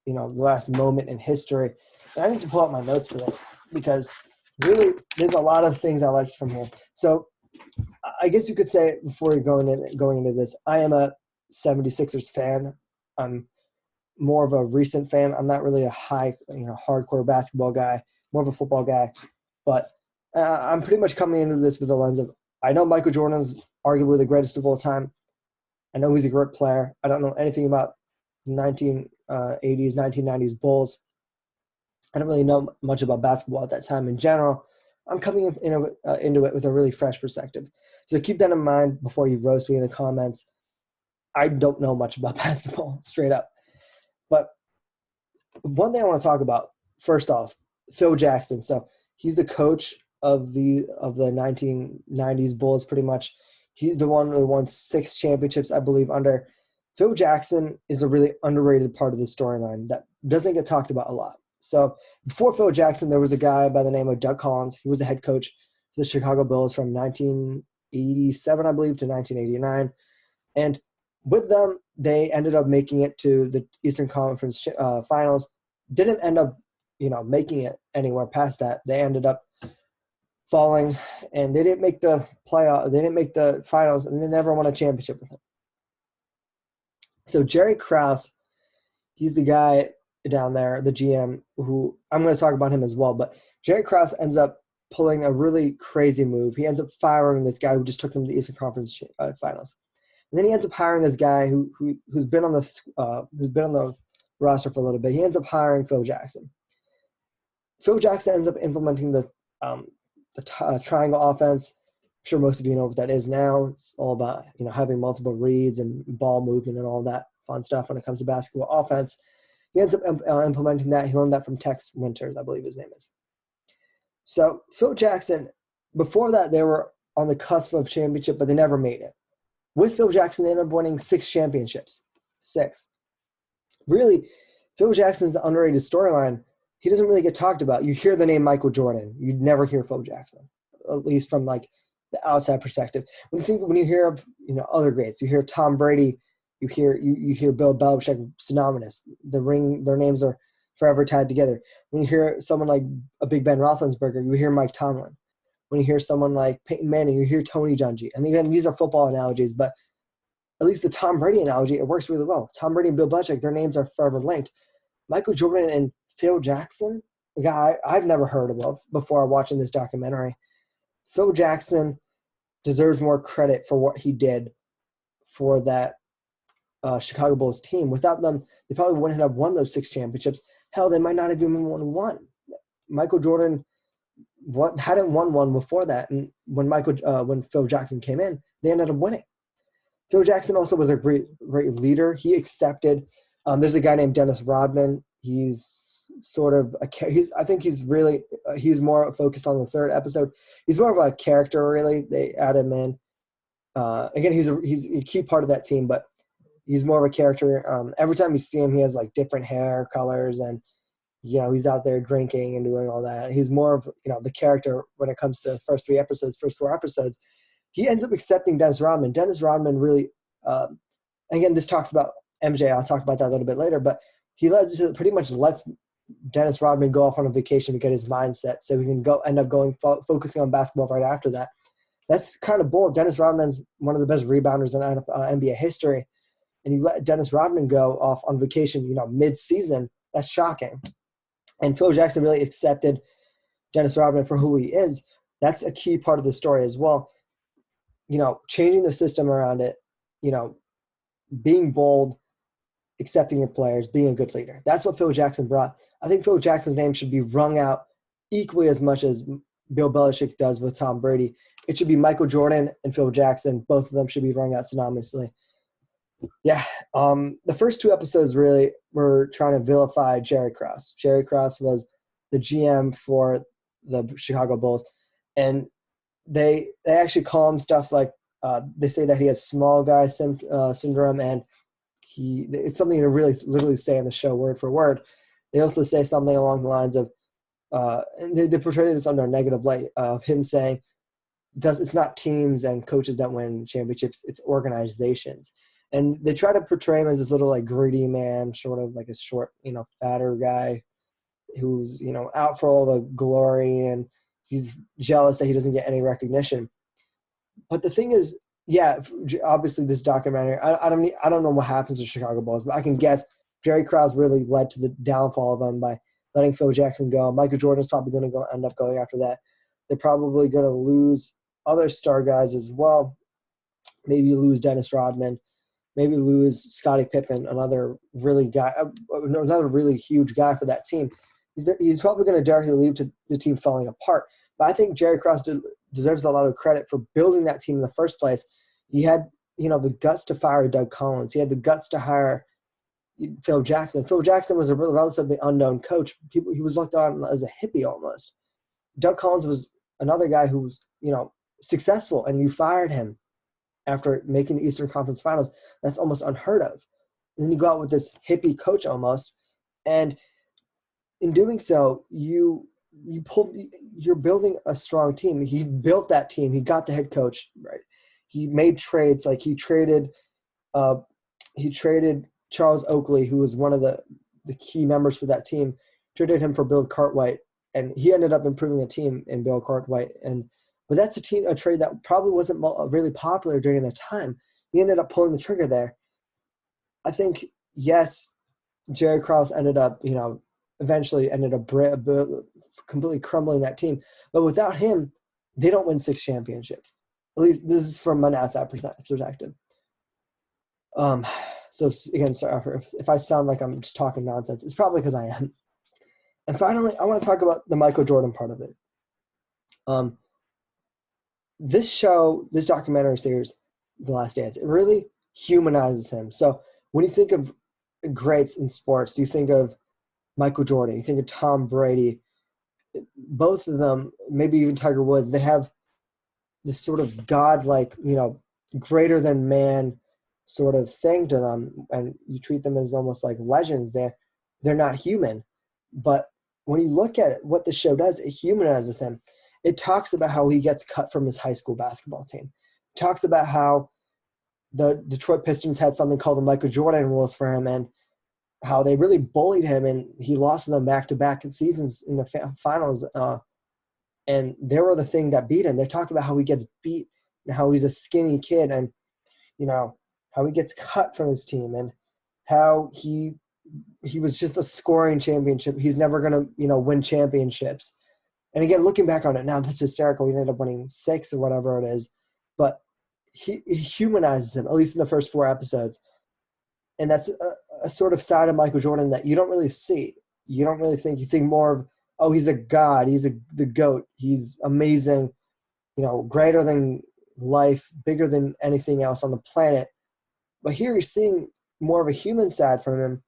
the last moment in history. And I need to pull out my notes for this because really there's a lot of things I liked from here. So I guess you could say before you're going into this, I am a 76ers fan. I'm more of a recent fan. I'm not really a high, hardcore basketball guy, more of a football guy. But I'm pretty much coming into this with the lens of, I know Michael Jordan is arguably the greatest of all time. I know he's a great player. I don't know anything about 1980s, 1990s Bulls. I don't really know much about basketball at that time in general. I'm coming into it with a really fresh perspective. So keep that in mind before you roast me in the comments. I don't know much about basketball, straight up. But one thing I want to talk about, first off, Phil Jackson. So he's the coach of the 1990s Bulls pretty much. He's the one who won 6 championships, I believe, under Phil Jackson. Is a really underrated part of the storyline that doesn't get talked about a lot. So before Phil Jackson, there was a guy by the name of Doug Collins. He was the head coach for the Chicago Bulls from 1987, I believe, to 1989. And with them, they ended up making it to the Eastern Conference Finals. Didn't end up, making it anywhere past that. They ended up falling, and they didn't make the playoff. They didn't make the finals, and they never won a championship with him. So Jerry Krause, he's the guy down there, the GM, who I'm going to talk about him as well. But Jerry Krause ends up pulling a really crazy move. He ends up firing this guy who just took him to the Eastern Conference Finals. And then he ends up hiring this guy who's been on the roster for a little bit. He ends up hiring Phil Jackson. Phil Jackson ends up implementing the triangle offense. I'm sure most of you know what that is now. It's all about having multiple reads and ball movement and all that fun stuff when it comes to basketball offense. He ends up implementing that. He learned that from Tex Winters, I believe his name is. So Phil Jackson, before that, they were on the cusp of championship, but they never made it. With Phil Jackson, they ended up winning 6 championships. 6. Really, Phil Jackson's the underrated storyline. He doesn't really get talked about. You hear the name Michael Jordan. You'd never hear Phil Jackson, at least from the outside perspective. When you hear of other greats, you hear Tom Brady, you hear Bill Belichick, synonymous. Their names are forever tied together. When you hear someone like a Big Ben Roethlisberger, you hear Mike Tomlin. When you hear someone like Peyton Manning, you hear Tony Dungy. And again, these are football analogies, but at least the Tom Brady analogy, it works really well. Tom Brady and Bill Belichick, their names are forever linked. Michael Jordan and Phil Jackson, a guy I've never heard of before watching this documentary. Phil Jackson deserves more credit for what he did for that Chicago Bulls team. Without them, they probably wouldn't have won those 6 championships. Hell, they might not have even won one. Michael Jordan hadn't won one before that, and when Phil Jackson came in, they ended up winning. Phil Jackson also was a great leader. He accepted. There's a guy named Dennis Rodman. He's sort of I think he's really he's more focused on the 3rd episode. He's more of a character, really. They add him in. Again, he's a key part of that team, but he's more of a character. Every time you see him, he has different hair colors, and he's out there drinking and doing all that. He's more of the character when it comes to the first 4 episodes. He ends up accepting Dennis Rodman. Dennis Rodman really, again, this talks about MJ. I'll talk about that a little bit later, but he pretty much lets Dennis Rodman go off on a vacation to get his mindset so he can end up focusing on basketball right after that. That's kind of bold. Dennis Rodman's one of the best rebounders in NBA history, and you let Dennis Rodman go off on vacation, mid-season. That's shocking. And Phil Jackson really accepted Dennis Rodman for who he is. That's a key part of the story as well. Changing the system around it, being bold, accepting your players, being a good leader. That's what Phil Jackson brought. I think Phil Jackson's name should be rung out equally as much as Bill Belichick does with Tom Brady. It should be Michael Jordan and Phil Jackson. Both of them should be rung out synonymously. Yeah. The first 2 episodes really were trying to vilify Jerry Krause. Jerry Krause was the GM for the Chicago Bulls, and they actually call him stuff like they say that he has small guy syndrome, and it's something to really literally say in the show word for word. They also say something along the lines of and they portray this under a negative light of him saying it's not teams and coaches that win championships, it's organizations. And they try to portray him as this little greedy man, sort of like a short, fatter guy who's, out for all the glory, and he's jealous that he doesn't get any recognition. But the thing is, yeah, obviously this documentary, I don't know what happens to Chicago Bulls, but I can guess Jerry Krause really led to the downfall of them by letting Phil Jackson go. Michael Jordan's probably going to end up going after that. They're probably going to lose other star guys as well. Maybe lose Dennis Rodman. Maybe lose Scottie Pippen, another really huge guy for that team. He's probably going to directly lead to the team falling apart. But I think Jerry Krause deserves a lot of credit for building that team in the first place. He had, the guts to fire Doug Collins. He had the guts to hire Phil Jackson. Phil Jackson was a relatively unknown coach. He was looked on as a hippie almost. Doug Collins was another guy who was, successful, and you fired him. after making the Eastern Conference Finals. That's almost unheard of. And then you go out with this hippie coach almost, and in doing so, you're building a strong team. He built that team. He got the head coach right. He made trades, like he traded Charles Oakley, who was one of the key members for that team, traded him for Bill Cartwright, and he ended up improving the team in Bill Cartwright. But that's a trade that probably wasn't really popular during the time. He ended up pulling the trigger there. I think, yes, Jerry Krause eventually ended up completely crumbling that team. But without him, they don't win 6 championships. At least this is from an outside perspective. So again, sorry if I sound like I'm just talking nonsense. It's probably because I am. And finally, I want to talk about the Michael Jordan part of it. This documentary series, The Last Dance, it really humanizes him. So when you think of greats in sports, you think of Michael Jordan, you think of Tom Brady, both of them, maybe even Tiger Woods, they have this sort of godlike, greater than man sort of thing to them, and you treat them as almost like legends. They're not human. But when you look at it, what the show does, it humanizes him. It talks about how he gets cut from his high school basketball team. It talks about how the Detroit Pistons had something called the Michael Jordan rules for him, and how they really bullied him, and he lost them back-to-back seasons in the finals. And they were the thing that beat him. They talk about how he gets beat and how he's a skinny kid, and how he gets cut from his team, and how he was just a scoring championship. He's never going to, win championships. And again, looking back on it now, that's hysterical. He ended up winning 6 or whatever it is. But he humanizes him, at least in the first 4 episodes. And that's a sort of side of Michael Jordan that you don't really see. You don't really think. You think more of, oh, he's a god. He's the GOAT. He's amazing, greater than life, bigger than anything else on the planet. But here you're seeing more of a human side from him.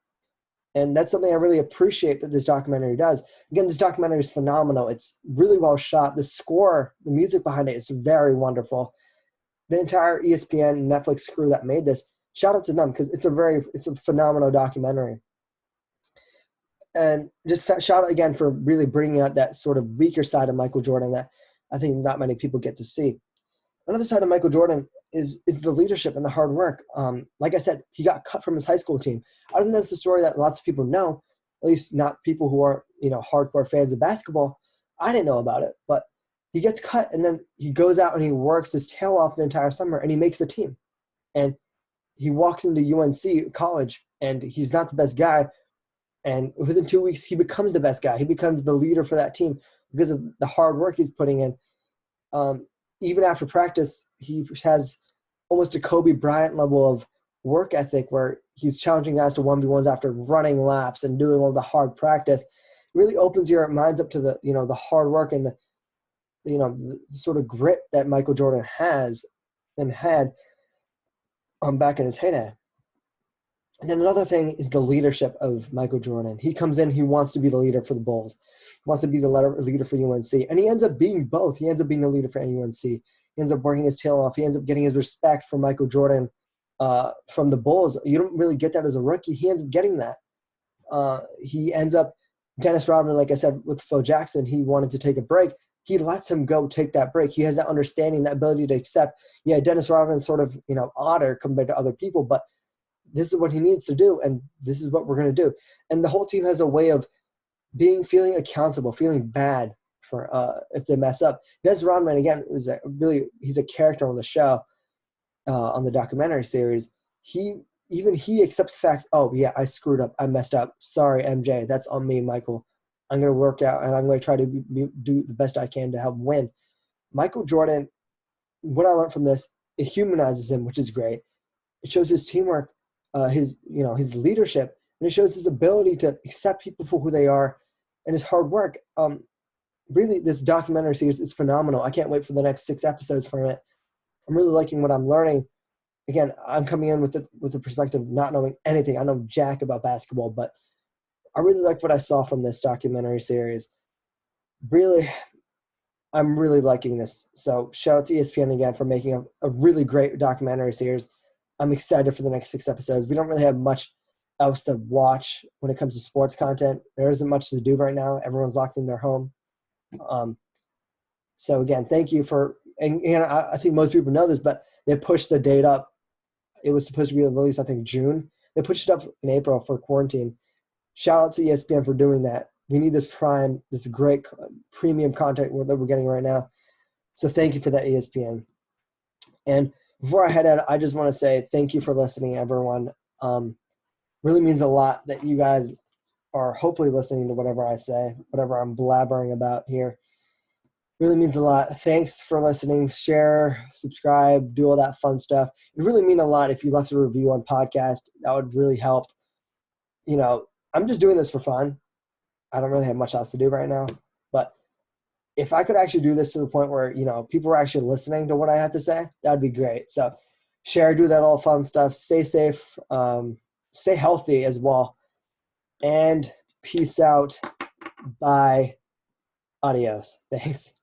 And that's something I really appreciate that this documentary does. Again, this documentary is phenomenal. It's really well shot. The score, the music behind it is very wonderful. The entire ESPN and Netflix crew that made this, shout out to them, because it's a phenomenal documentary. And just shout out again for really bringing out that sort of weaker side of Michael Jordan that I think not many people get to see. Another side of Michael Jordan is the leadership and the hard work. Like I said, he got cut from his high school team. I don't think that's a story that lots of people know, at least not people who are, hardcore fans of basketball. I didn't know about it, but he gets cut, and then he goes out and he works his tail off the entire summer, and he makes the team. And he walks into UNC college, and he's not the best guy. And within 2 weeks, he becomes the best guy. He becomes the leader for that team because of the hard work he's putting in. Even after practice, he has almost a Kobe Bryant level of work ethic where he's challenging guys to 1v1s after running laps and doing all the hard practice. It really opens your minds up to the hard work and the sort of grit that Michael Jordan has and had back in his heyday. And then another thing is the leadership of Michael Jordan. He comes in, he wants to be the leader for the Bulls. He wants to be the leader for UNC. And he ends up being both. He ends up being the leader for UNC. He ends up working his tail off. He ends up getting his respect from Michael Jordan from the Bulls. You don't really get that as a rookie. He ends up getting that. He ends up, Dennis Rodman, like I said, with Phil Jackson, he wanted to take a break. He lets him go take that break. He has that understanding, that ability to accept, Dennis Rodman's sort of, odder compared to other people, but this is what he needs to do, and this is what we're going to do. And the whole team has a way of feeling accountable, feeling bad for if they mess up. Dennis Rodman, again, he's a character on the show, on the documentary series. He accepts the fact, I screwed up, I messed up. Sorry, MJ, that's on me, Michael. I'm going to work out, and I'm going to try to do the best I can to help win. Michael Jordan, what I learned from this, it humanizes him, which is great. It shows his teamwork, his leadership, and it shows his ability to accept people for who they are and his hard work. Really, this documentary series is phenomenal. I can't wait for the next 6 episodes from it. I'm really liking what I'm learning. Again, I'm coming in with the perspective of not knowing anything. I know jack about basketball, but I really like what I saw from this documentary series. Really, I'm really liking this. So shout out to ESPN again for making a really great documentary series. I'm excited for the next 6 episodes. We don't really have much else to watch when it comes to sports content. There isn't much to do right now. Everyone's locked in their home. So again, thank you for, and I think most people know this, but they pushed the date up. It was supposed to be released, I think, June. They pushed it up in April for quarantine. Shout out to ESPN for doing that. We need this great premium content that we're getting right now. So thank you for that, ESPN. And before I head out, I just want to say thank you for listening, everyone. Really means a lot that you guys are hopefully listening to whatever I say, whatever I'm blabbering about here. Really means a lot. Thanks for listening. Share, subscribe, do all that fun stuff. It really means a lot if you left a review on podcast. That would really help. I'm just doing this for fun. I don't really have much else to do right now. But if I could actually do this to the point where, people are actually listening to what I have to say, that would be great. So share, do that all fun stuff. Stay safe. Stay healthy as well. And peace out. Bye. Adios. Thanks.